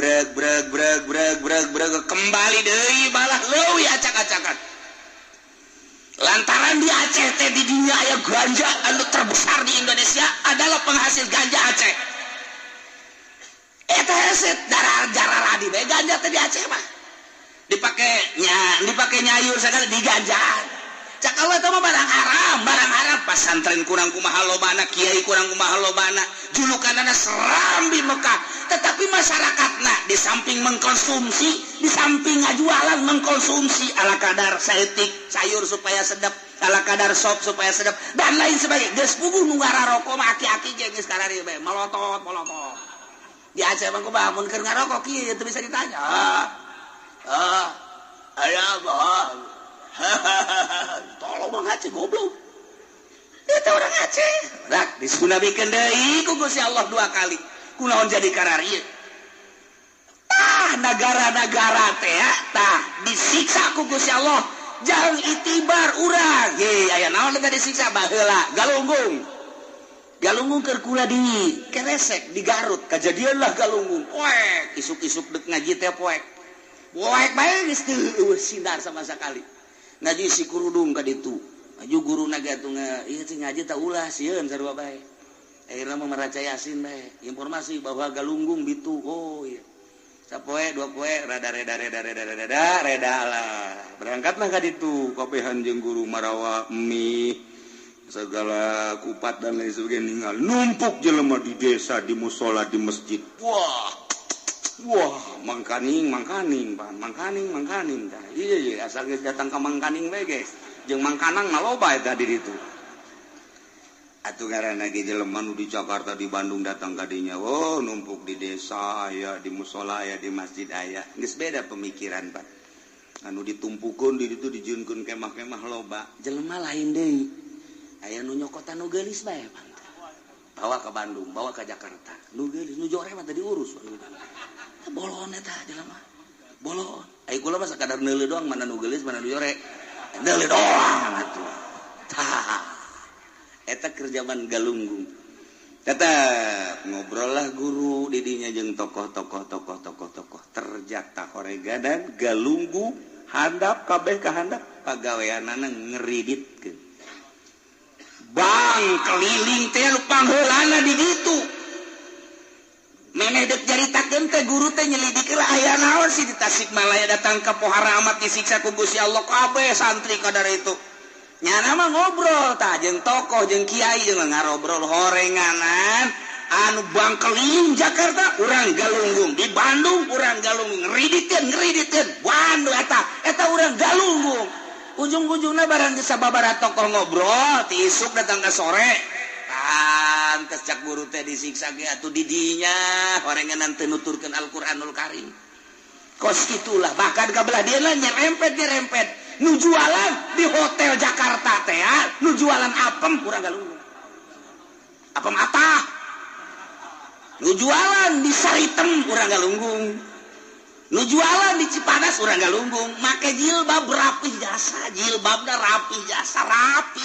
kembali deui balah leuwih acak-acakan lantaran di Aceh teh di dunia aya ganja anu terbesar di Indonesia adalah penghasil ganja Aceh eta heset darah di bae ganja teh di Aceh mah dipake nyayur sagala diganjaan cak Allah eta mah barang haram pasantren kurang kumaha lobana kiai kurang kumaha lobana julukanana serambi Mekah tetapi masyarakatna di samping mengkonsumsi di samping ngajualan mengkonsumsi ala kadar saeutik sayur supaya sedap ala kadar sop supaya sedap dan lain sebagainya geus puguh nu ngararoko mah aki-aki ge geus karari bae molotot di Aceh mah kumaha mun keur ngarokok kieu teu bisa ditanya aya bah tolong Bang Aceh goblok eta orang Aceh rak disunamikeun deui ku Gusti Allah 2 kali kunaon jadi kararieu negara-negara teh tah disiksa ku Gusti Allah jang itibar urang ye aya naon teh disiksa baheula galunggung keur kula di Keresek di Garut kejadian lah galunggung poek isuk-isuk dek ngaji teh poek Waek bae geus teu sinar sama sekali. Ngaji si kurudung ka ditu. Maju guru naga tuh ieu teh ngaji tak ulah sieun sarua bae. Akhirna mah maraca Yasin bae. Informasi bahwa galunggung bitu. Oh iya. Sapoe dua poe rada lah. Berangkatlah ka ditu kabehan jeung guru marawa mie segala kupat dan lain sebagainya ninggal numpuk jelema di desa di musola di masjid. Wah, mangkaning tah. Iya asal geus datang ka mangkaning bae guys. Jeung mangkanang maloba eta di ditu. Atuh ngaranna ge jelema nu di Jakarta di Bandung datang ka dinya. Oh, numpuk di desa aya, di musola aya, di masjid aya. Geus beda pemikiran, Pak. Anu ditumpukeun di ditu dijieunkeun kemah-kemah loba. Jelema lain deui. Aya nu nyokotan nu geulis bae, Pak. Bawa ke Bandung, bawa ke Jakarta. Nu geulis, nu jore mah tadi urus. Bolon eta jelema. Bolon. Ai kula mah sakadar neuleuh doang mana nu geulis mana nu jore. Neuleuh doang atuh. Tah. Eta kerjaman galunggung. Tetap ngobrol lah guru didinya jeung tokoh-tokoh terjata horega dan galunggu handap kabeh ka handap pagaweanana ngeriditkeun. Bang keliling teh pangheulana di ditu. Meneh deuk jaritakeun teh guru teh nyelidikeun aya naon sih di Tasikmalaya datang ka pohara amat disiksa ku Gusti Allah kabeh santri kadar itu. Nyana mah ngobrol tah jeung tokoh jeung kiai jeung ngarobrol horenganan anu bang keliling Jakarta urang galunggung di Bandung urang galunggung ngeriditkeun Bandung eta urang galunggung ujung-ujungna barang geus sababaraha tokoh ngobrol ti isuk datang ka sore pantes cak guru teh disiksa ge atuh di dinya horenganan teu nuturkeun Al-Qur'anul Karim kos kitulah bahkan ka belah dieu nyerempet nu jualan di hotel Jakarta teh nu jualan apem kurang galunggung apem atah nu jualan di Saritem kurang galunggung nu jualan di Cipanas kurang galunggung make jilbab rapi jasa jilbabna rapi jasa rapi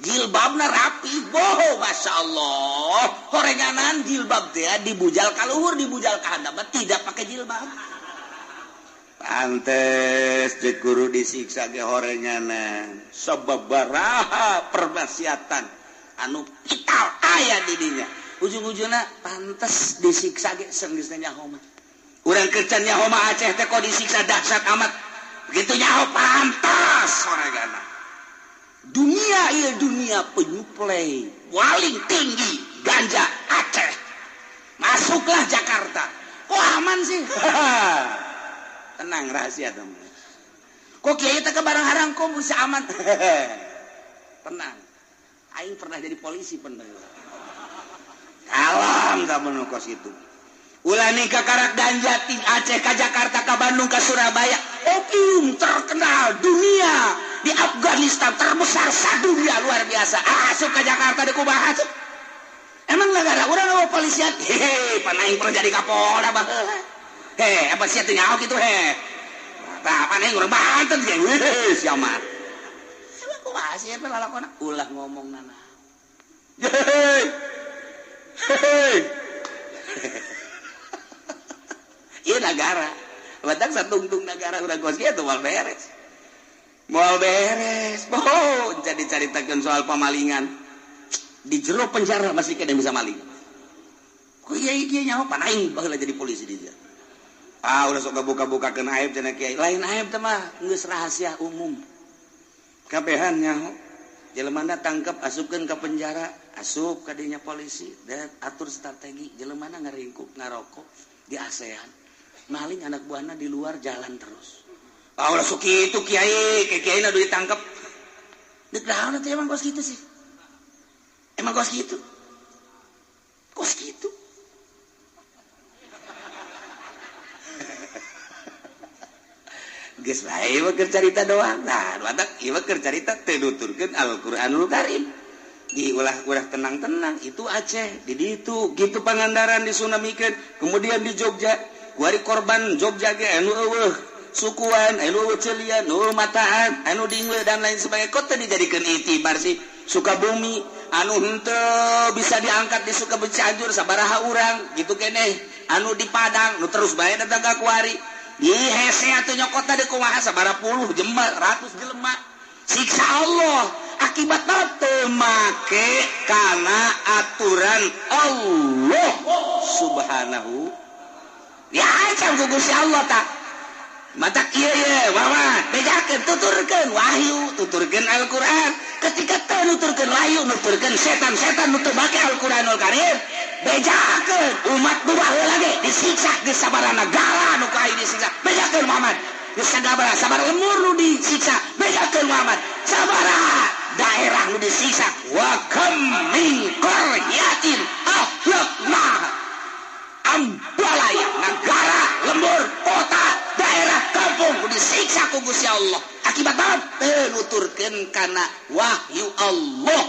jilbabna rapi boho Masya Allah horenganan jilbab teh dibujal ka luhur dibujal ka handap tidak pakai jilbab. Pantes cek guru disiksa ge horengana sababaraha permaksiatan anu vital aya di dinya ujung-ujungna pantes disiksa ge geus nyaho mah urang keur nyaho mah Aceh teh kok disiksa dahsyat amat begitu nyaho pantas horengana dunia ieu dunia penyuplai paling tinggi ganja Aceh masuklah Jakarta kok aman sih tenang rahasia teman. Kok kiai teh ke barang harang kok bisa aman? Tenang. Aing pernah jadi polisi bener. Kalam da mun kos itu. Ulah nikah karak ganja ti Aceh ka Jakarta ka Bandung ka Surabaya. Opium terkenal dunia di Afghanistan terbesar sadunia luar biasa. Asup ka Jakarta di kumaha asup. Emang negara urang mau polisian? Hehe, pan aing pernah jadi Kapolda baheula. Apa sih teh nyaho kitu tah paneh urang Banten ge siamat emang kumaha sih eta lalakonna ulah ngomong nana ieu negara badak satungtung negara urang kos kieu moal beres boh jadi caritakeun soal pamalingan di jero penjara masih kena bisa maling ku ieu nyaho pan aing baheula jadi polisi di dieu. Udah sok buka-bukakeun aib cenah kiai. Lain aib teh mah geus rahasia umum. Kabehan nyaho. Jelemana tangkep asupkeun ka penjara, asup ka dinya polisi dan atur strategi. Jelemana ngaringkuk ngarokok di ASEAN. Maling anak buahna di luar jalan terus. Udah sok kitu kiai, kiai-kiaina udah ditangkep. Deuk naon teh emang kos kitu sih? Emang kos kitu? Kos kitu. Geus bae ieu keur carita doang. Nah, badak ieu keur carita teu nuturkeun Al-Qur'anul Karim. Ulah tenang-tenang itu Aceh, di ditu gitu Pangandaran disunamikeun, kemudian di Jogja, kuari korban Jogja ge anu eueuh sukuan, anu eueuh ceulian, anu mataan, anu dingle dan lain sebagainya. Kok teu dijadikeun itibar sih? Sukabumi anu henteu bisa diangkat di Sukabumi Cianjur sabaraha urang gitu keneh anu di Padang nu terus bae datang ka kuari hese atuh nyokot tadi kumaha sabaraha puluh jelema ratus jelema siksa Allah akibatna teu make kana aturan Allah subhanahu ya acan ku Gusti Allah ta mata kieu ye mama bejakeun tuturkeun wahyu tuturkeun Al-Qur'an ketika teu nuturkeun wahyu nuturkeun setan-setan nu teu make Al-Qur'anul Karim bejakeun umat nu baheula ge disiksa geus sabaraha negara nu ka disiksa bejakeun Muhammad geus sabaraha sabaraha lemur nu disiksa bejakeun Muhammad sabaraha daerah nu disiksa wa kam min qaryatin ahlakna ambalaya negara lembur kota daerah kampung nu disiksa ku Gusti Allah akibatna teu nuturkeun kana wahyu Allah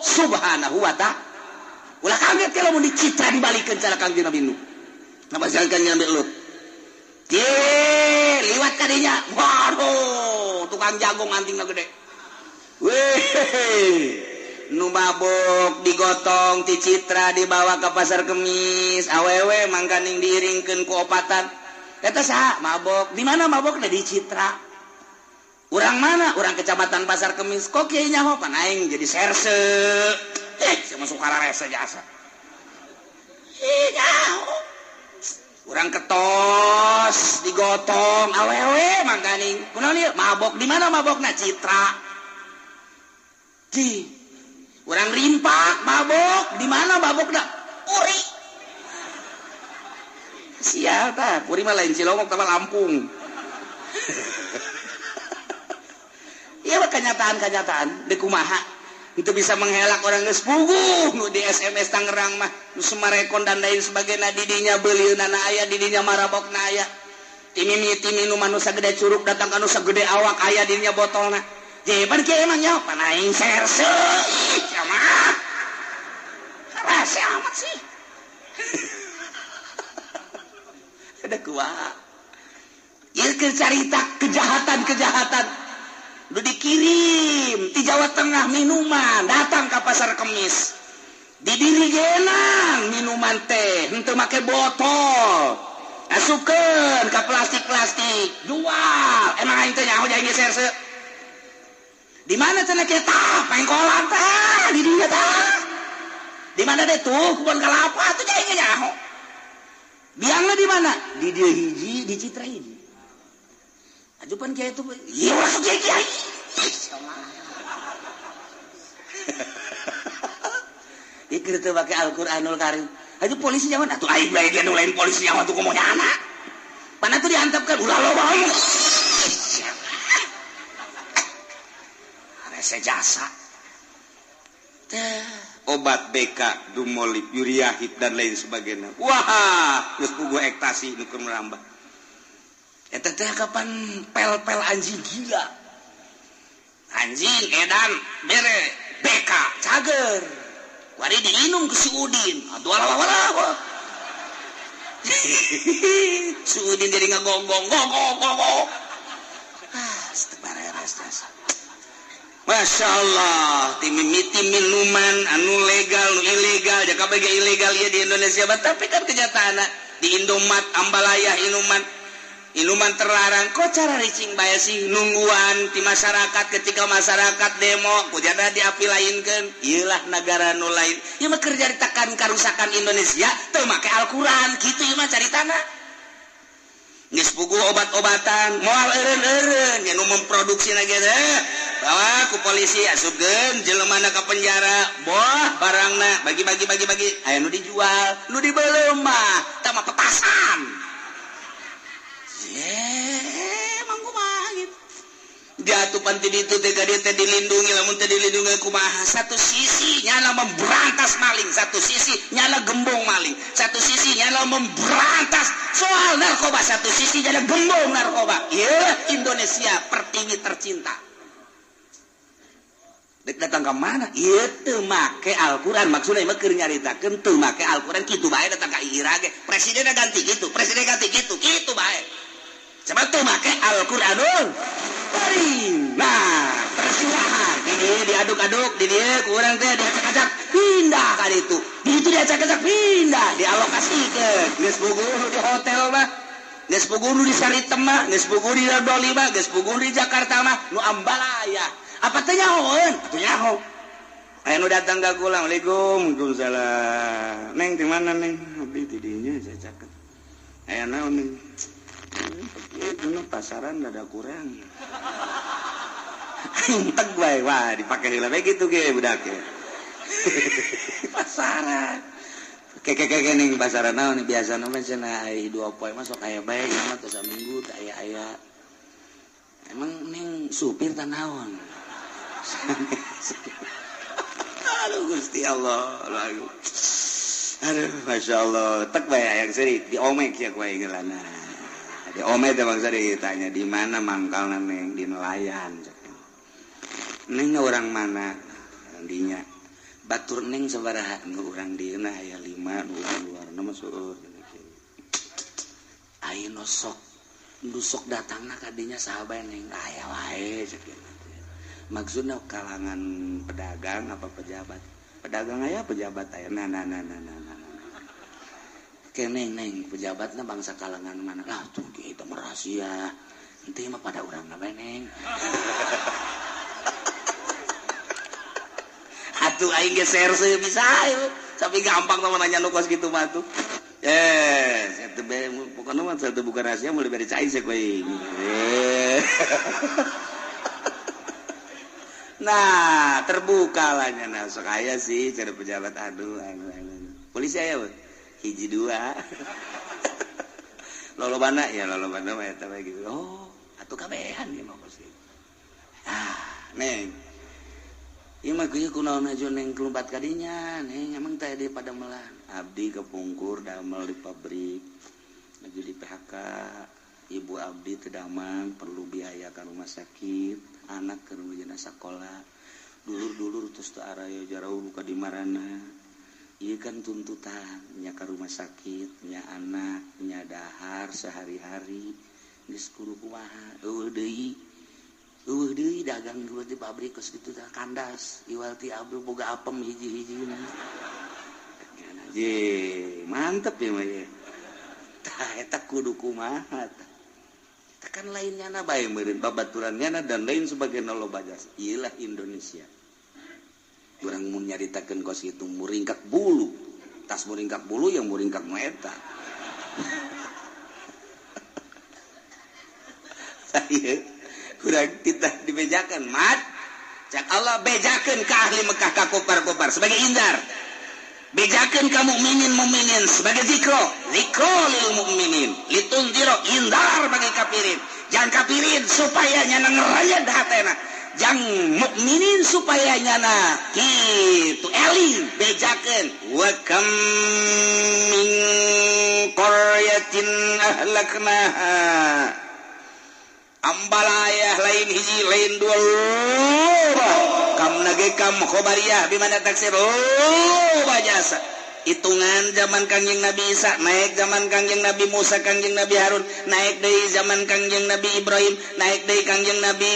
subhanahu wa ta'ala ulah kaget kalau mau dicitra dibalikeun cara Kangjeng Nabi Nuh napa jalan Kangjeng Nabi Lut liwat kadinya waduh tukang jagung antingna gede weh nu mabok digotong dicitra dibawa ke pasar kemis awewe mangkaning diiringkeun ku opatan eta saha mabok di mana mabokna dicitra urang mana urang kecamatan pasar kemis kok kieu nyaho pan aing jadi serse sama sukararese jasa urang ketos digotong awewe mangkaning kunaon ieu mabok di mana mabokna citra di urang rimpak mabok di mana mabokna puri sia tah puri mah lain Cilongok teh Lampung ieu mah kenyataan deuk kumaha itu bisa menghelak orang geus puguh nu di SMS Tangerang mah nu Sumarekon dan lain sebagainya didinya beulieunana aya didinya marabokna aya timimi nu manusia gede curug datang ka nu sagede awak aya didinya botolna jeban kieu emang nya panaing serse sama rasa amat sih ada kuat ieu cerita kejahatan udah dikirim di Jawa Tengah minuman datang ke pasar kemis di diri genang minuman teh henteu make botol asupkeun ke plastik jual emang aing teh nyaho jadi serse di mana cenah kieu tah pengkolan tah di dinya tah di mana deh tuh kebun kelapa tuh jadi nyaho biangna di mana di dieu hiji di Citra hiji ajupan kiai itu iya masuk kiai ikir tuh pakai Al-Qur'anul Karim aju polisi jangan atuh aing bae dia lain polisi yang tuh ngomongnya anak pana tuh diantapkan ulah lo bae rese jasa obat BK Dumolib Yuriahid dan lain sebagainya wah geus puguh ektasi nu keur merambah eta teh kapan pel anjing gila anjing edan bere BK cager wari diinum ke si Udin atuh wala si Udin jadi ngagonggong setebareres Masya Allah timimiti minuman anu legal nu ilegal jaka bege ilegal ya di Indonesia tapi kan kenyataanna di Indomaret Ambalaya inuman terlarang kok cara ricing bae sih nungguan di masyarakat ketika masyarakat demo kujana diapilainkeun ieu lah negara nu lain ieu mah kerja ditekan karusakan Indonesia teu make Al-Qur'an kitu ieu mah caritana geus puguh obat-obatan moal eureun-eureun nya nu memproduksi ge teh bawa ku polisi asupkeun jelemana ka penjara boh barangna bagi-bagi aya nu dijual nu dibeuleum mah tah mah petasan emang kumaha gitu diatuh panti ditu teh dia teh dilindungi lamun teh dilindungi kumaha satu sisi nyana memberantas maling satu sisi nyana gembong maling satu sisi nyana memberantas soal narkoba satu sisi nyana gembong narkoba ieu Indonesia pertiwi tercinta dek datang ke mana ieu teu make Al-Qur'an maksudna mah keur nyaritakeun teu make Al-Qur'an kitu bae datang ka IRA ge presiden ganti gitu kitu bae coba teu make Al-Qur'anul Karim nah persilahan diaduk-aduk di dia kurang teh diacak-acak pindah kan itu diacak-acak pindah dialokasikeun geus puguh di hotel mah geus puguh di Saritem mah geus puguh di Doli mah geus puguh di Jakarta mah nu ambalaya apa teh nyahoeun atuh nyaho aya nu datang ka kula Waalaikumsalam neng di mana neng abdi di dinya saya caket aya naon neng itu pasaran ada kurang entek bae wah dipake heula bae kitu ge budak ge pasaran keke ning pasaran naon biasa mah cenah ai 2 poe mah sok aya bae ieu mah teu saminggu teu aya emang ning supir teh naon aduh Gusti Allah aduh masyaallah tek bae hayang seurik diomek ya kumaha geulana diomek teh bangsa ditanya di mana mangkalna neng di nelayan neng orang mana dinya batur neng sabaraha nu urang dieuna aya 5 nu luarna mah seueur ayeuna sok ndusok datangna ka dinya saha bae neng aya wae maksudna kalangan pedagang apa pejabat pedagang aya pejabat aya nah keneng neng pejabatna bangsa kalangan mana lah tuh kita rahasia ente mah pada urang bae neng atuh aing ge share seueur bisa tapi gampang mah nanya nu kos kitu mah tuh eta bae pokona mah teu bukan rahasia mulai bari cai sek we nah terbuka lah nya sok aya sih cara pejabat aduh polisi aya we hiji 2 lolobana ya lolobana mah eta bae gitu oh atuh kabehan ieu mah pasti neng ieu mah geus kunaon aja neng kelumpat ka dinya neng emang teh di Pademelan abdi kepungkur damel di pabrik lagi di PHK ibu abdi teu damang perlu biaya ka rumah sakit anak ke rumah sekolah dulur-dulur terus teu araya jarau buka di marana ieu kan tuntutan nya ka rumah sakit nya anak nya dahar sehari-hari geus kudu kumaha eueuh deui dagang dua di pabrik geus kitu teh kandas iwal ti abdi boga apem hiji-hijina je mantep ya mah ye tah eta kudu kumaha kan lainnya na bae meureun babaturannya dan lain sebagainya loba jasa iyalah Indonesia urang mun nyaritakeun kos kitu muringkak bulu tas muringkak bulu yang muringkak nu eta saya urang kita dibejakan mat cak Allah bejakeun ka ahli Mekah ka kopar-kopar sebagai indar bejakeun ka mukminin sebagai zikro lil mukminin litundiro indar bagi kafirin jangan kafirin supaya nyana ngerayad hatena jangan mukminin supaya nyana kitu eling bejakeun wa kam min qaryatin ahlaknaha ambalayah lain hiji lain dua kam nage kam khobariyah bimana taksir jasa hitungan zaman Kangjeng Nabi Isa naik zaman Kangjeng Nabi Musa Kangjeng Nabi Harun naik dari zaman Kangjeng Nabi Ibrahim naik dari Kangjeng Nabi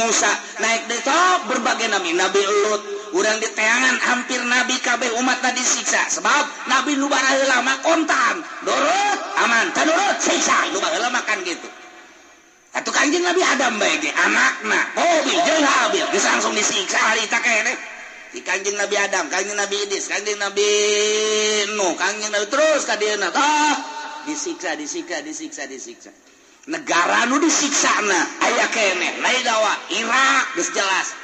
Musa naik dari top berbagai Nabi Lut urang di teangan hampir Nabi kabeh umat tadi disiksa sebab Nabi nu baraheula mah kontan dorot aman tanurut siksa nu baheula makan gitu atuh Kangjeng Nabi Adam bae ge anakna Qabil jeung Habil geus langsung disiksa harita keneh di Kangjeng Nabi Adam, Kangjeng Nabi Idris, Kangjeng Nabi Nuh, Kangjeng Nabi terus ka dieuna disiksa. Negara nu disiksana aya keneh, lain dawa Irak geus jelas.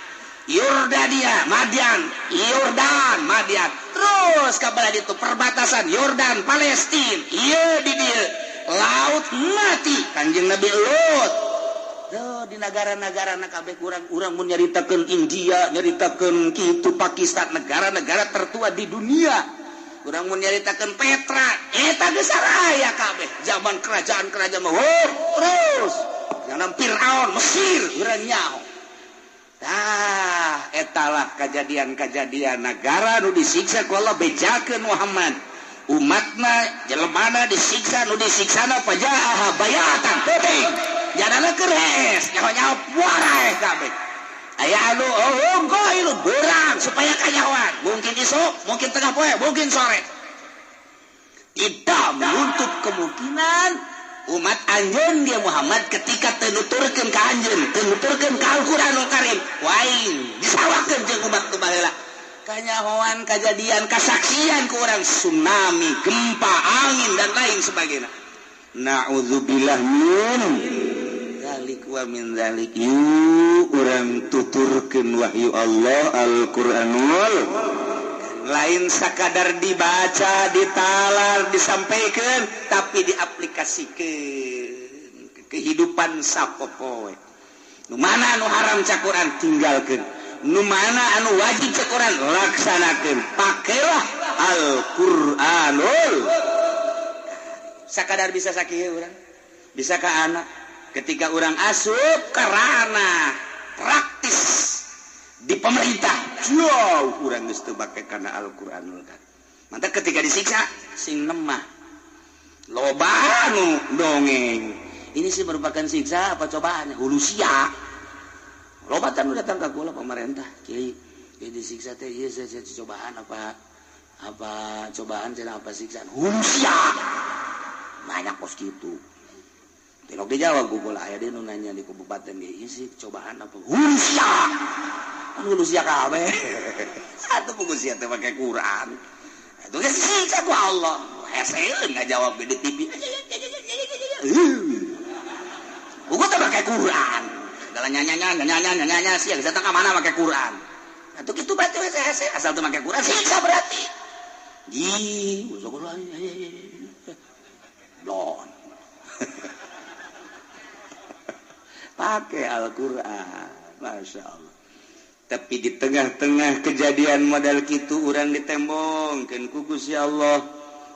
Yordania, Madian, terus ka bala ditu perbatasan Yordan, Palestina, ieu di dieu laut mati Kangjeng Nabi Lut. Di negara-negara kabeh urang mun nyaritakeun India nyaritakeun kitu Pakistan negara-negara tertua di dunia urang mun nyaritakeun Petra eta geus saraya kabeh zaman kerajaan-kerajaan mah terus zaman Firaun Mesir urang nyaho etalah kejadian-kejadian negara nu disiksa ku Allah bejakeun Muhammad umatna jelemana disiksa nu disiksana pajaha bayatan teuing jadana keres nyawa-nyawa warai kabeh aya anu goil berang supaya kanyawan mungkin isuk mungkin tengah poe mungkin sore tidak menutup kemungkinan umat anjeun dia Muhammad ketika tenuturkeun ka anjeun tenuturkeun ka Al-Qur'anul Karim waing disawakeun jeung umat nu baheula kanyahoan kejadian kasaksian ku urang tsunami gempa angin dan lain sebagainya na'udzubillah min zalik wa min zalik urang tuturkeun wahyu Allah Al-Qur'anul lain sakadar dibaca ditalar disampaikan tapi diaplikasikeun kehidupan sapopoe nu mana anu haram ca Quran tinggalkeun nu mana anu wajib ca Quran laksanakeun pakailah Al-Qur'anul sakadar bisa sakieu urang bisa ka anak ketika urang asup ka ranah praktis di pemerintah jauh urang geus teu make kana Al-Qur'anul Karim mantap ketika disiksa sing nemah loba anu dongeng ini sih merupakan siksa apa cobaan hulu sia loba tanu datang ka kula pemerintah kiai disiksa teh ieu cobaan apa cobaan cenah apa siksaan hulu sia banyak pos kitu Tilok dijawab gugul aya dia nanya di kabupaten dia isi cobaan apa hulusia hulusia kabeh satu bukusia teh pakai Quran itu kan siksa ku Allah hese nggak jawab di TV buku teh pakai Quran segala nyanyi sih kita ke mana pakai Quran itu gitu berarti hese asal teh pakai Quran siksa berarti don pakai Al-Quran Masya Allah tapi di tengah-tengah kejadian modal gitu orang ditembongkeun ku Gusti Allah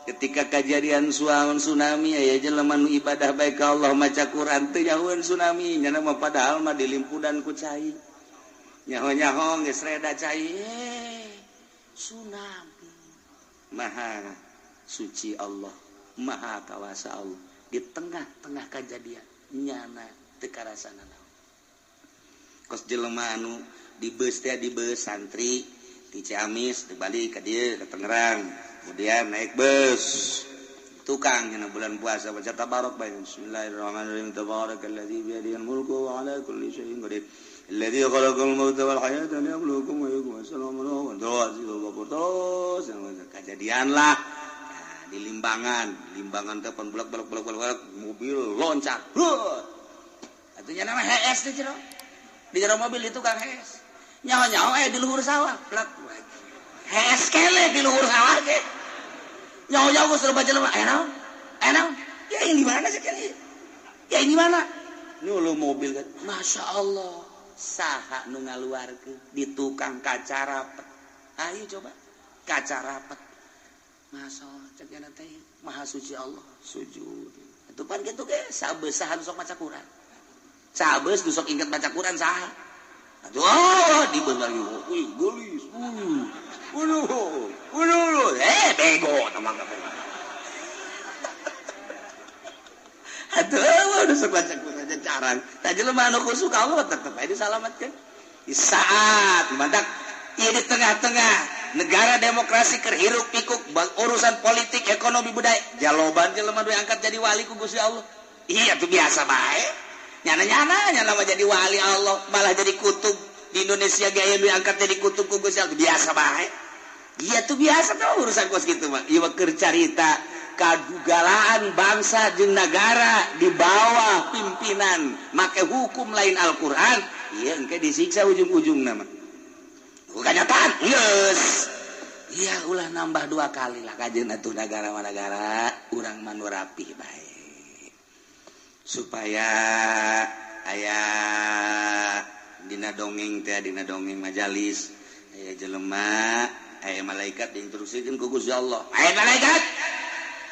ketika kejadian tsunami aya jelema nu ibadah bae ka Allah maca Quran teu nyahoeun tsunami nya mah padahal mah dilimpudan ku cai nyaho-nyaho geus reda cai tsunami maha suci Allah maha kawasa Allah di tengah-tengah kejadian nyana teu karasana naon kos jelema anu di bus santri di Ciamis dibalik ka dieu ka Tangerang kemudian naik bus tukang nya bulan puasa baca tabarok bae bismillahirrahmanirrahim tabarakalladzi bi yadihil mulku wa ala kulli syai'in qadir alladzi khalaqal mauta wal hayata liyabluwakum ayyukum ahsanu amala terus kejadian lah di Limbangan telepon blok mobil loncat atunya nama HS teh di jero mobil itu Kang HS nyawa-nyawa di luhur sawah blak HS kele di luhur sawah ge nyawa-nyawa geus baca lemah naon ya ini mana sih kele ya ini mana nu mobil kan Masya Allah saha nu ngaluarkeun di tukang kaca rapet ayo coba kaca rapet Masya Allah cek yana teh maha suci Allah sujud itu pan gitu ge sabesahan sok maca Quran sabes tu sok ingat baca Quran saha aduh dibeuh lagi wih gelis bego tamang bego aduh sok baca Quran aja carang tah jelema anu khusuk Allah tetep aya disalamatkeun di saat mantak ieu di tengah-tengah negara demokrasi kerhirup pikuk urusan politik ekonomi budaya jaloban jelema diangkat jadi wali ku Gusti Allah iya tuh biasa bae nyana mah jadi wali Allah malah jadi kutub di Indonesia gaya diangkat jadi kutub ku Gusti Allah biasa bae iya tuh biasa tuh urusan kos gitu mah ieu keur carita kadugalaan bangsa jeung negara di bawah pimpinan make hukum lain Al-Qur'an ieu engke disiksa ujung-ujungna mah kenyataan yes iya ulah nambah 2 kali lah kajeun atuh negara urang manu rapih bae supaya aya dina dongeng majalis aya jelema aya malaikat diinstruksikeun ku Gusti Allah aya malaikat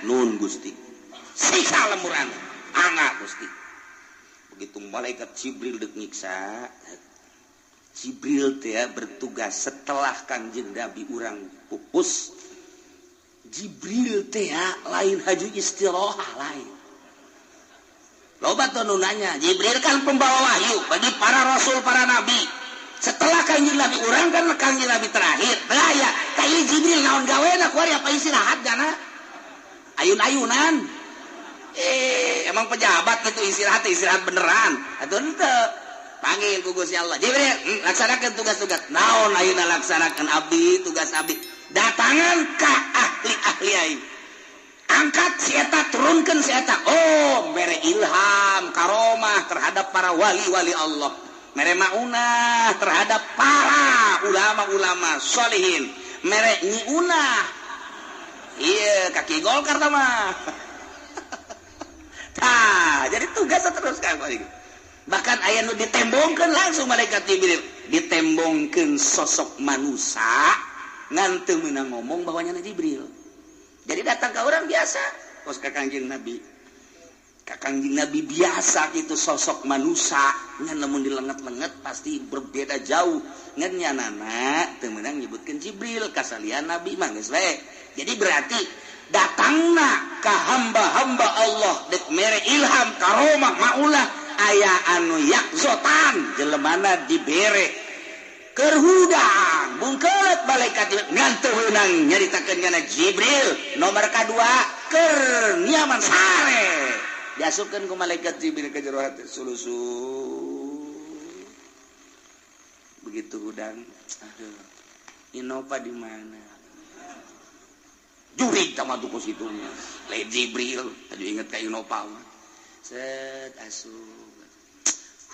nun Gusti siksa lemurang angga Gusti begitu malaikat Jibril deuk nyiksa Jibril teh bertugas setelah Kangjeng Nabi urang pupus Jibril teh lain haju istirahat lain loba tuh nanya Jibril kan pembawa wahyu bagi para rasul para nabi setelah kanjeng Nabi urang kan kanjeng Nabi terakhir nah ya kayak Jibril naon gaweana ku ari apa istirahat jana ayun-ayunan emang pejabat gitu istirahat beneran atuh henteu panggil ku Gusti Allah Jibril laksanakeun tugas-tugas naon ayeuna laksanakeun abdi tugas abdi datangan ka ahli-ahli aing angkat si eta turunkeun si eta mere ilham karomah terhadap para wali-wali Allah mere maunah terhadap para ulama-ulama sholihin mere nyiunah iya kaki Golkar mah jadi tugas terus kan bahkan aya nu ditembongkeun langsung malaikat Jibril ditembongkeun sosok manusia ngan teu meunang ngomong bahwanya Jibril. Jadi datang ke orang biasa, kos Kangjeng Nabi. Kangjeng Nabi biasa gitu sosok manusia, ngan lamun dilenget-lenget pasti berbeda jauh. Ngan nyanana teu meunang nyebutkeun Jibril kasalian Nabi mah geus we. Jadi berarti datangna ka hamba-hamba Allah dek mere ilham karomah maulah aya anu yakzotan jelemana dibere kerhudang bungkeut malaikat ngantu heunang nyaritakeun kana Jibril nomor kadua keur nyaman sare diasupkeun ku malaikat Jibril ka jero hati sulusu begitu hudang aduh Innova di mana jurig tama tuh situ lain Jibril aduh inget ka Innova mah set asup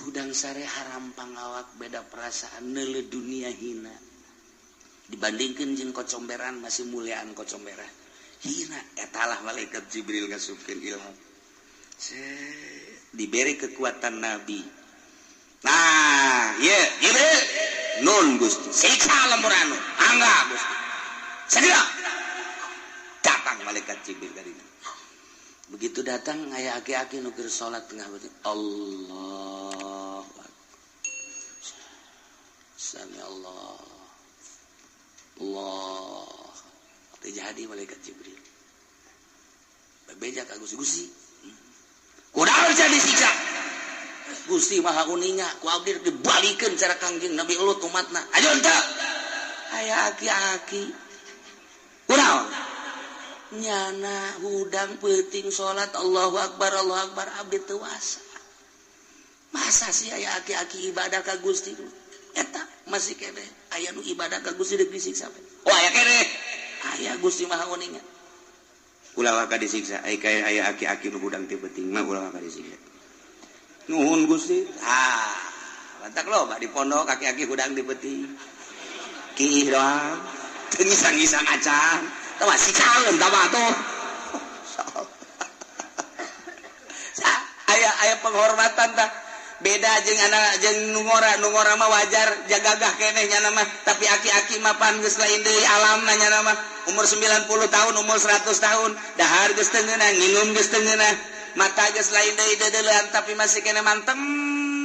hudang sare haram pangawak beda perasaan neule dunia hina dibandingkeun jeung kocomberan masih muliaan kocomberan hina etalah malaikat Jibril ngasupkeun ilham diberi kekuatan nabi nah ye Jibril nun Gusti siksa lemuranu angga Gusti sadia datang malaikat Jibril kadina begitu datang aya aki-aki nu keur salat tengah beuteung Allah Sami Allah terjadi malaikat Jibril bebeja ka Gusti kunaon jadi siksa Gusti maha uninga ku abdi dibalikeun cara Kangjeng Nabi elut umatna ayo teu aya aki-aki kunaon nyana hudang peuting salat Allahu Akbar abdi teu wasa masa sih aya aki-aki ibadah ka Gusti eta masih kene aya nu ibadah ka Gusti deuk disiksa aya kene aya Gusti maha uninga ulah ka disiksa aya aki-aki nu hudang teu peuting mah ulah ka disiksa nuhun Gusti lantak loba di pondok aki-aki hudang teu peuting kiih doang teu ngisang-ngisang acan tah masih calem tah mah tuh aya penghormatan tah beda jeung anak jeung nungora mah wajar jagagah keneh nya mah tapi aki-aki mah pan geus lain deui alamna nya mah umur 90 tahun umur 100 tahun dahar geus teu ngeunah nginum geus teu ngeunah mata geus lain deui deudeulean tapi masih keneh mantem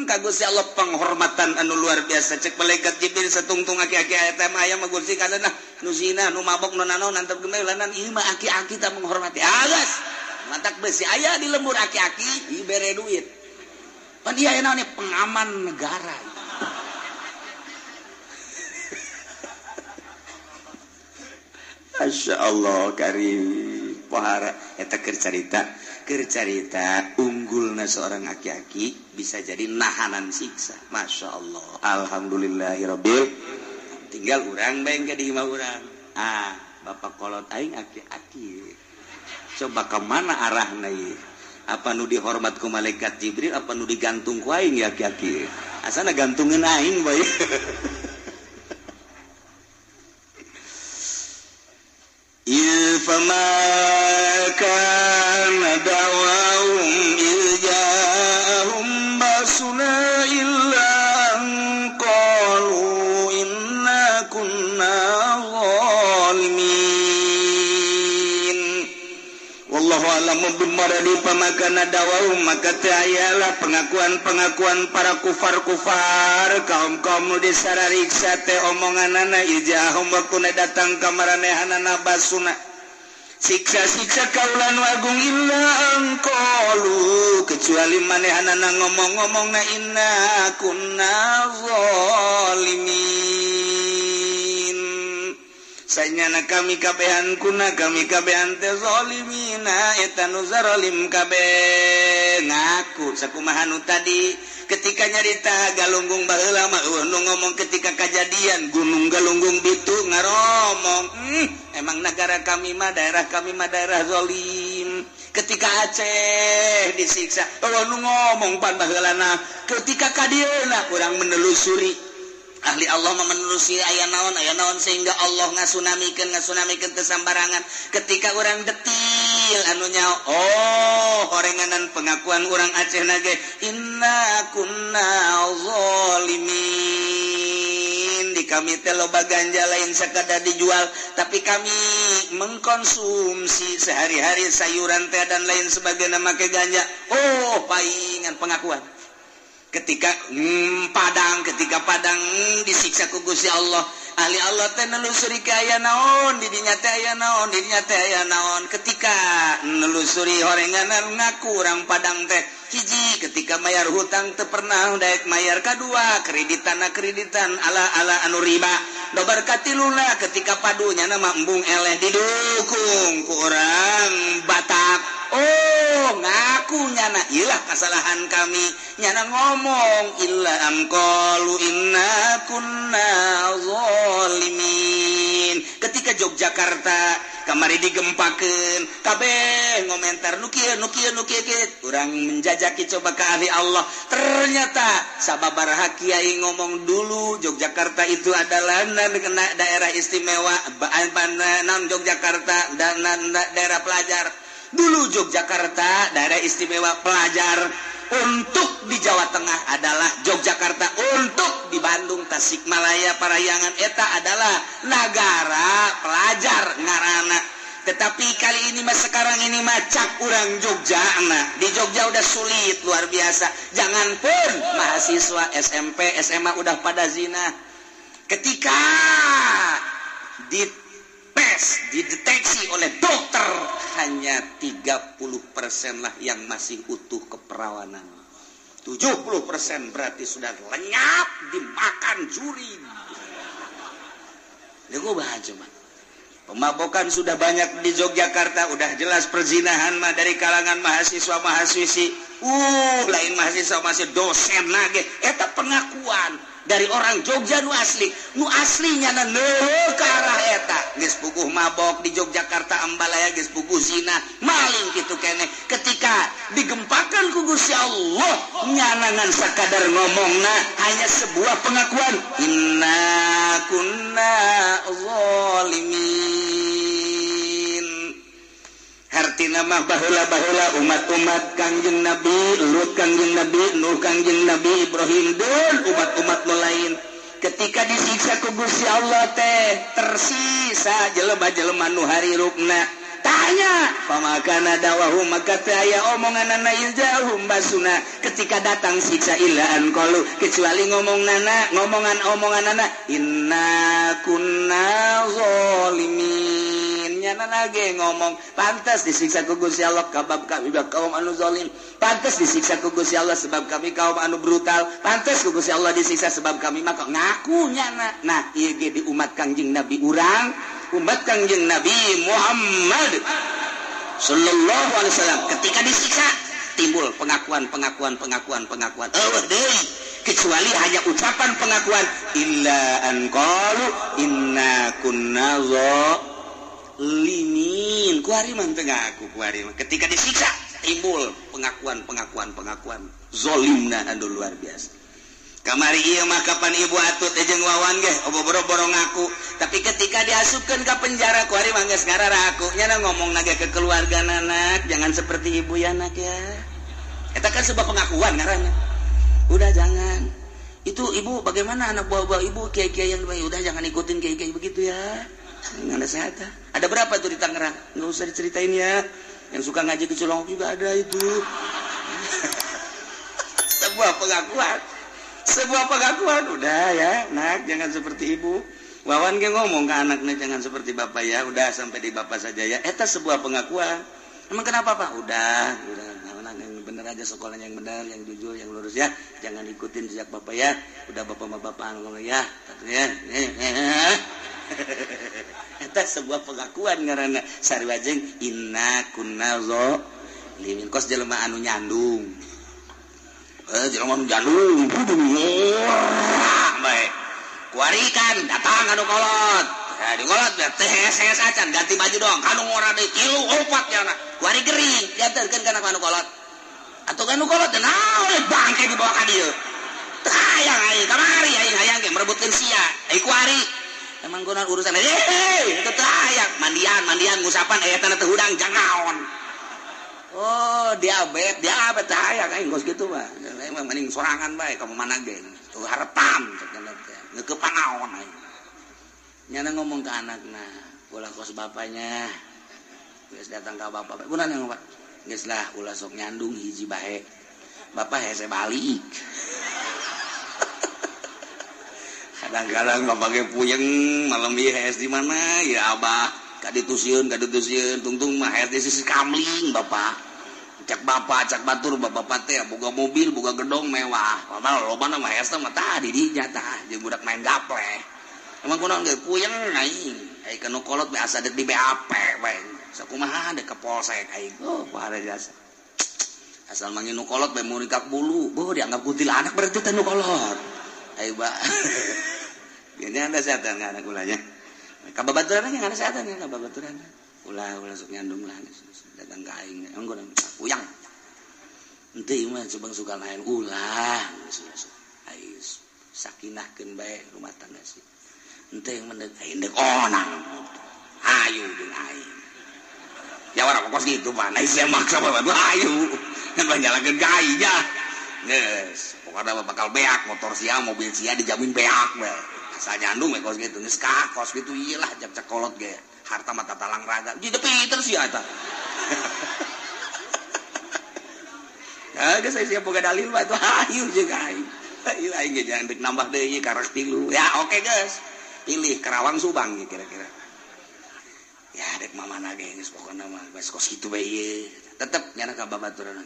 ka Gusti Allah penghormatan anu luar biasa cek malaikat Jibril satungtung aki-aki eta mah aya mah Gusti kana nu zina nu mabok nu nanaon antep gemelanan ieu mah aki-aki tah menghormati agas mantak beusi aya di lembur aki-aki dibere duit pan dia enak nih pengaman negara. Masya Allah karim pohara eta keur carita unggulna seorang aki-aki bisa jadi nahanan siksa. Masya Allah alhamdulillahirabbil tinggal urang bae di imah urang bapak kolot aing aki-aki coba kemana arahna ieu apa nu dihormat ku malaikat Jibril apa nu digantung ku aing ya aki-aki asana gantungin aing boy fama kana da'wahum ilja'ahum basuna illa an qalu inna kunna zalimin wallahu a'lam bimaradi pamakana da'wahum maka teu ayalah pengakuan para kufar kaum nu disarariksa teh omonganana ijahum waktu datang ka maranehanana basuna siksa kaulan wagung illa angqalu kecuali manehanana ngomong-ngomong na inna kunna zalimin sayana kami kabehan kuna kami kabehan teh zalimina eta nu zalim kabeh ngaku sakumaha nu tadi ketika nyarita galunggung baheula mah nu ngomong ketika kejadian gunung galunggung bitu ngaromong emang negara kami mah daerah zalim ketika Aceh disiksa nu ngomong pan baheulana ketika kadieuna urang menelusuri ahli Allah menelusuri aya naon sehingga Allah ngasunamikeun teu sambarangan ketika urang detil anu nyao horenganan pengakuan urang Aceh nage inna kunna zalimin di kami teh loba ganja lain sakadar dijual tapi kami mengkonsumsi sehari-hari sayuran teh dan lain sebagainya make ganja paingan pengakuan ketika padang disiksa ku Gusti Allah ahli Allah teh nelusuri ke aya naon didinya teh aya naon ketika nelusuri horenganan ngaku urang padang teh hiji ketika mayar hutang teu pernah daek mayar kadua kreditan ala anu riba dobar katiluna ketika padunya nama embung eleh didukung ku urang Batak ngaku nyana ilah kesalahan kami nyana ngomong illa amqalu inna kunna zalimin ketika Yogyakarta kamari digempakeun kabeh ngomentar nu kieu urang menjajaki coba ka ahli Allah ternyata sababaraha kiai ngomong dulu Yogyakarta itu adalah daerah istimewa non Yogyakarta dan daerah pelajar dulu Yogyakarta daerah istimewa pelajar untuk di Jawa Tengah adalah Yogyakarta untuk di Bandung Tasikmalaya Parahyangan eta adalah negara pelajar ngarana tetapi kali ini sekarang ini cak urang Jogja di Jogja udah sulit luar biasa janganpun mahasiswa SMP SMA udah pada zina ketika dideteksi oleh dokter hanya 30% lah yang masih utuh keperawanan 70% berarti sudah lenyap dimakan juri pemabokan sudah banyak di Yogyakarta udah jelas perzinahan mah dari kalangan mahasiswa-mahasiswi lain mahasiswa masih dosen lagi eta pengakuan dari orang Jogja nu aslinya ke arah eta geus puguh mabok di Yogyakarta ambalaya geus puguh zina maling kitu keneh ketika digempakan ku Gusti Allah nyanangan sakadar ngomongna hanya sebuah pengakuan inna kunna zalimin hartina mah baheula umat-umat Kangjeng Nabi Lut Kangjeng Nabi Nuh Kangjeng Nabi Ibrahim dan umat-umat lain ketika disiksa ku Gusti Allah teh tersisa jelema-jelema nu harirupna tanya pamakana dawahum maka teh aya omonganna iljahum basuna ketika datang siksa ilaan qalu kecuali ngomonganana inna kunna zalimin nyana lagi ngomong pantas disiksa ku Gusti Allah kabab kami kaum anu zalim pantas disiksa ku Gusti Allah sebab kami kaum anu brutal pantas ku Gusti Allah disiksa sebab kami maka ngaku nyana nah ieu ge di umat Kangjeng Nabi urang umat Kangjeng Nabi Muhammad sallallahu alaihi wasallam ketika disiksa timbul pengakuan deui kecuali hanya ucapan pengakuan illa an qalu inna kunna zalimin kuari mah teu ngaku kuari mah ketika disiksa timbul pengakuan zalimna anu luar biasa kamari ieu mah kapan ibu atut jeung wawan ge boro-boro ngaku tapi ketika diasupkeun ka penjara kuari mah geus ngararaku nya ngomong nage ke keluarga anak jangan seperti ibu ya anak ya eta kan sebuah pengakuan ngaranna udah jangan itu ibu bagaimana anak buah-buah ibu kiai-kiai yang udah jangan ikutin kiai-kiai begitu ya nggak ada sehat ada berapa tuh di Tangerang nggak usah diceritain ya yang suka ngaji ke Cilongok juga ada itu sebuah pengakuan udah ya nak jangan seperti ibu wawan ge ngomong ke anaknya jangan seperti bapak ya udah sampai di bapak saja ya eta sebuah pengakuan emang kenapa pak udah bener bener aja sekolahnya yang benar, yang jujur, yang lurus ya. Jangan ikutin jejak bapak ya. Udah bapak-bapak ngomong ya. Katanya. Eta sebuah pengakuan ngaranna sariwajeng inna kunna zalimin. Kos jelema anu nyandung. Jelema anu nyandung. Baik. Kuarikan datang anu kolot. Ya di kolot teh acan ganti baju dong. Kanu ngora deui kilu opat ya na. Kuari gering diantarkeun kana anu kolot. Atuh anu kolot teh naon bangke dibawa ka dieu. Teu hayang aing kamari aing hayang ge merebutkeun sia. Kuari emang guna urusan itu teu hayang mandian ngusapan aya teh teu hudang jangaon. Oh diabet teh hayang aing gos kitu mah. Emang mending sorangan bae ka mana ge. Tuh harapan ngeukepan naon aing. Nyana ngomong ke anakna, ulah kos bapaknya, geus datang ke bapak, kunaon yang bapak, geus lah ulah sok nyandung hiji bae, bapak hese balik. Kadang-kadang bapak ge puyeng malam ieu hees di mana, ya abah, kaditusiun, tungtung mah hees di sisi kamling bapak, cak bapak, cak batur bapak teh, boga mobil, boga gedong mewah, bapak lobana mah hees mah tadi dinya tah, jeung budak main gapleh. Emang kunaon ge puyeng aing. Ai kana kolot be asa dek di BAP bae. Sakumaha dek ke polsek aing. Oh, pare jasa. Asal mangin nu kolot bae murikak bulu. Boh dianggap kuntilanak berarti teh nu kolot. Ai ba. Gini anda setan anak ulanya. Kababaturan ge ngana setan ya kababaturan. Ulah sok nyandung lah datang ka aing. Emang kunaon puyang. Henteu mah coba suka lain ulah. Ais sakinahkeun bae rumah tangga sih. Ente yang mendek onang ayu jeung aing ya orang kos gitu mah naik saya maksa bae ayu kan banjalakeun ka aing ya geus pokona bakal beak motor sia mobil sia dijamin beak bae asal nyandung we kos gitu geus ka kos gitu ieu lah cek kolot ge harta mata talang raga di pinter sia eta ya geus saya boga dalil bae tuh ayu jeung aing aing ge jangan dek nambah deui karak 3 ya oke guys pilih Kerawang Subang ya kira-kira ya dek mamana ge geus pokona mah geus kos kitu bae ieu tetep nyana ka babaturan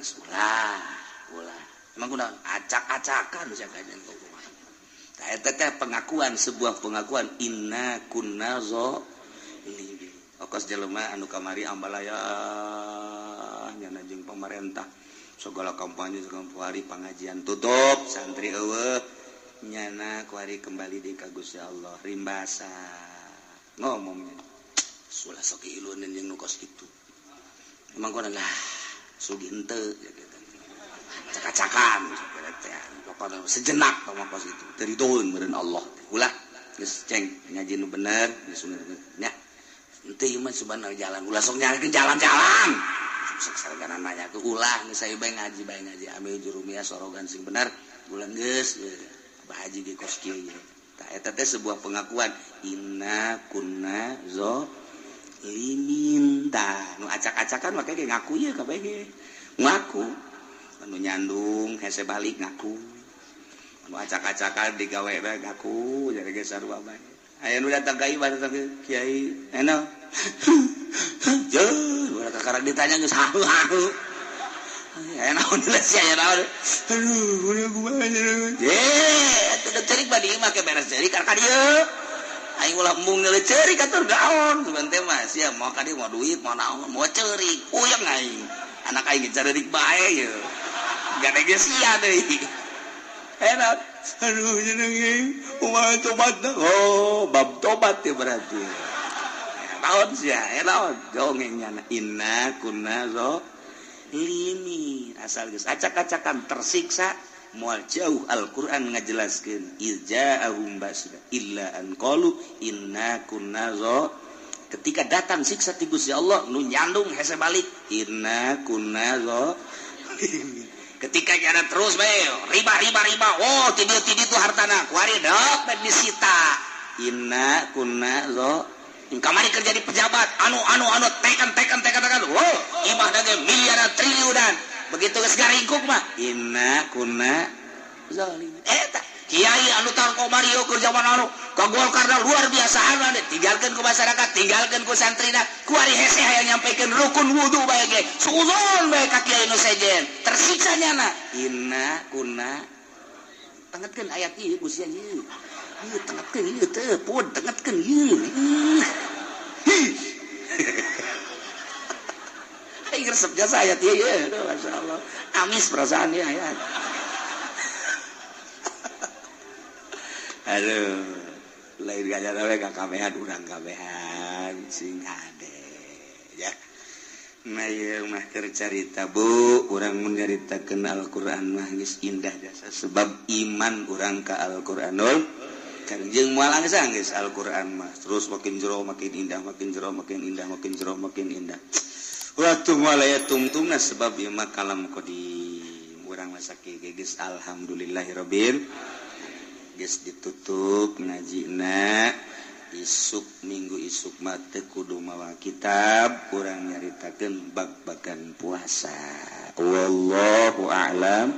ulah emang kunaon acak-acakan sia kajian kumaha tah eta teh pengakuan sebuah pengakuan inna kunna zalimin okos jelema anu kamari ambalaya nyana jeung pemerintah segala kampanye segala hari pengajian tutup santri eueuh nyana kuari kembali di kagus ya Allah rimbasa ngomongnya sulah sok iluneun jeung nu kos kitu emang kunaon lah sugi henteu ya gitu cak-cakan pokona sejenak sama kos itu dari turun meureun Allah ulah geus ceng ngaji nu bener geus nya henteu ieu mah subhanallah jalan ulah sok nyarikeun jalan-jalan sok sarengana nanya ke ulah geus saya bae ngaji ame jurumia sorogan sing bener ulah geus haji di kos kieu ye. Tah eta teh sebuah pengakuan inna kunna zalimin. Tah nu acak-acakan make ge ngaku ye kabeh ge. Ngaku. Anu nyandung hese balik ngaku. Anu acak-acakan digawe bae ngaku jadi ge sarua bae. Aya nu datang ka ibadah datang kiai. Eno. Jeung ulah kakarang ditanya geus hahu-hahu. Ya naon lah sia ya naon. Aduh, udah kumaha nya. Teu ceurik badi make beres ceurik ka dieu. Aing ulah embung ngeuleuh ceurik atur gaon. Sugan teh mah sia mau ka dieu mau duit mau naon mau ceurik. Puyeng aing. Anak aing ceurik bae ye. Gade ge sia deui. Enak. Aduh jeneng ieu. Kumaha tobat. Oh, bab tobat ya berarti. Naon sia? Naon? Dongengnya inna kunna limi asal geus acak-acakan tersiksa moal jauh Al-Qur'an ngajelaskeun idza'ahum basda illa an qalu inna kunna ketika datang siksa ti Gusti Allah nu nyandung hese balik inna kunna ketika nyana terus bae riba oh ti dieu hartana kuari dok bad disita inna kunna kamari kerja di pejabat anu tekan wow imah dage miliaran triliunan begitu geus garingkuk mah inna kunna zalimin eta Kiai anu tahun Mario ke zaman anu kagol karena luar biasa anu tinggalkan ke masyarakat tinggalkan ke santrina kuari hese hayang nyampaikan rukun wudu bae ge suuzon bae ka kiai nu sejen tersiksa nyana inna kunna tengetkeun ayat ieu Gusti ieu tengetkeun ieu teu pun tengetkeun ieu ai resep jasa ayat ieu aduh masyaallah amis perasaan ieu ayat. Aduh, lain gaya nawe kakabehan urang kabehan sing hade ya. Nah ieu mah keur carita Bu, urang mun nyaritakeun Al-Qur'an mah geus indah jasa sebab iman urang ka Al-Qur'anul Karim jeung moal angsa geus Al-Qur'an mah terus makin jero makin indah makin jero makin indah makin jero makin indah. Waktu moal aya tungtungna sebab ieu mah kalam qadim urang mah sakieu geus alhamdulillahirabbil geus ditutup ngajina isuk minggu isuk mate kudu mawa kitab kurang nyaritakeun bab-bagan puasa wallahu a'lam.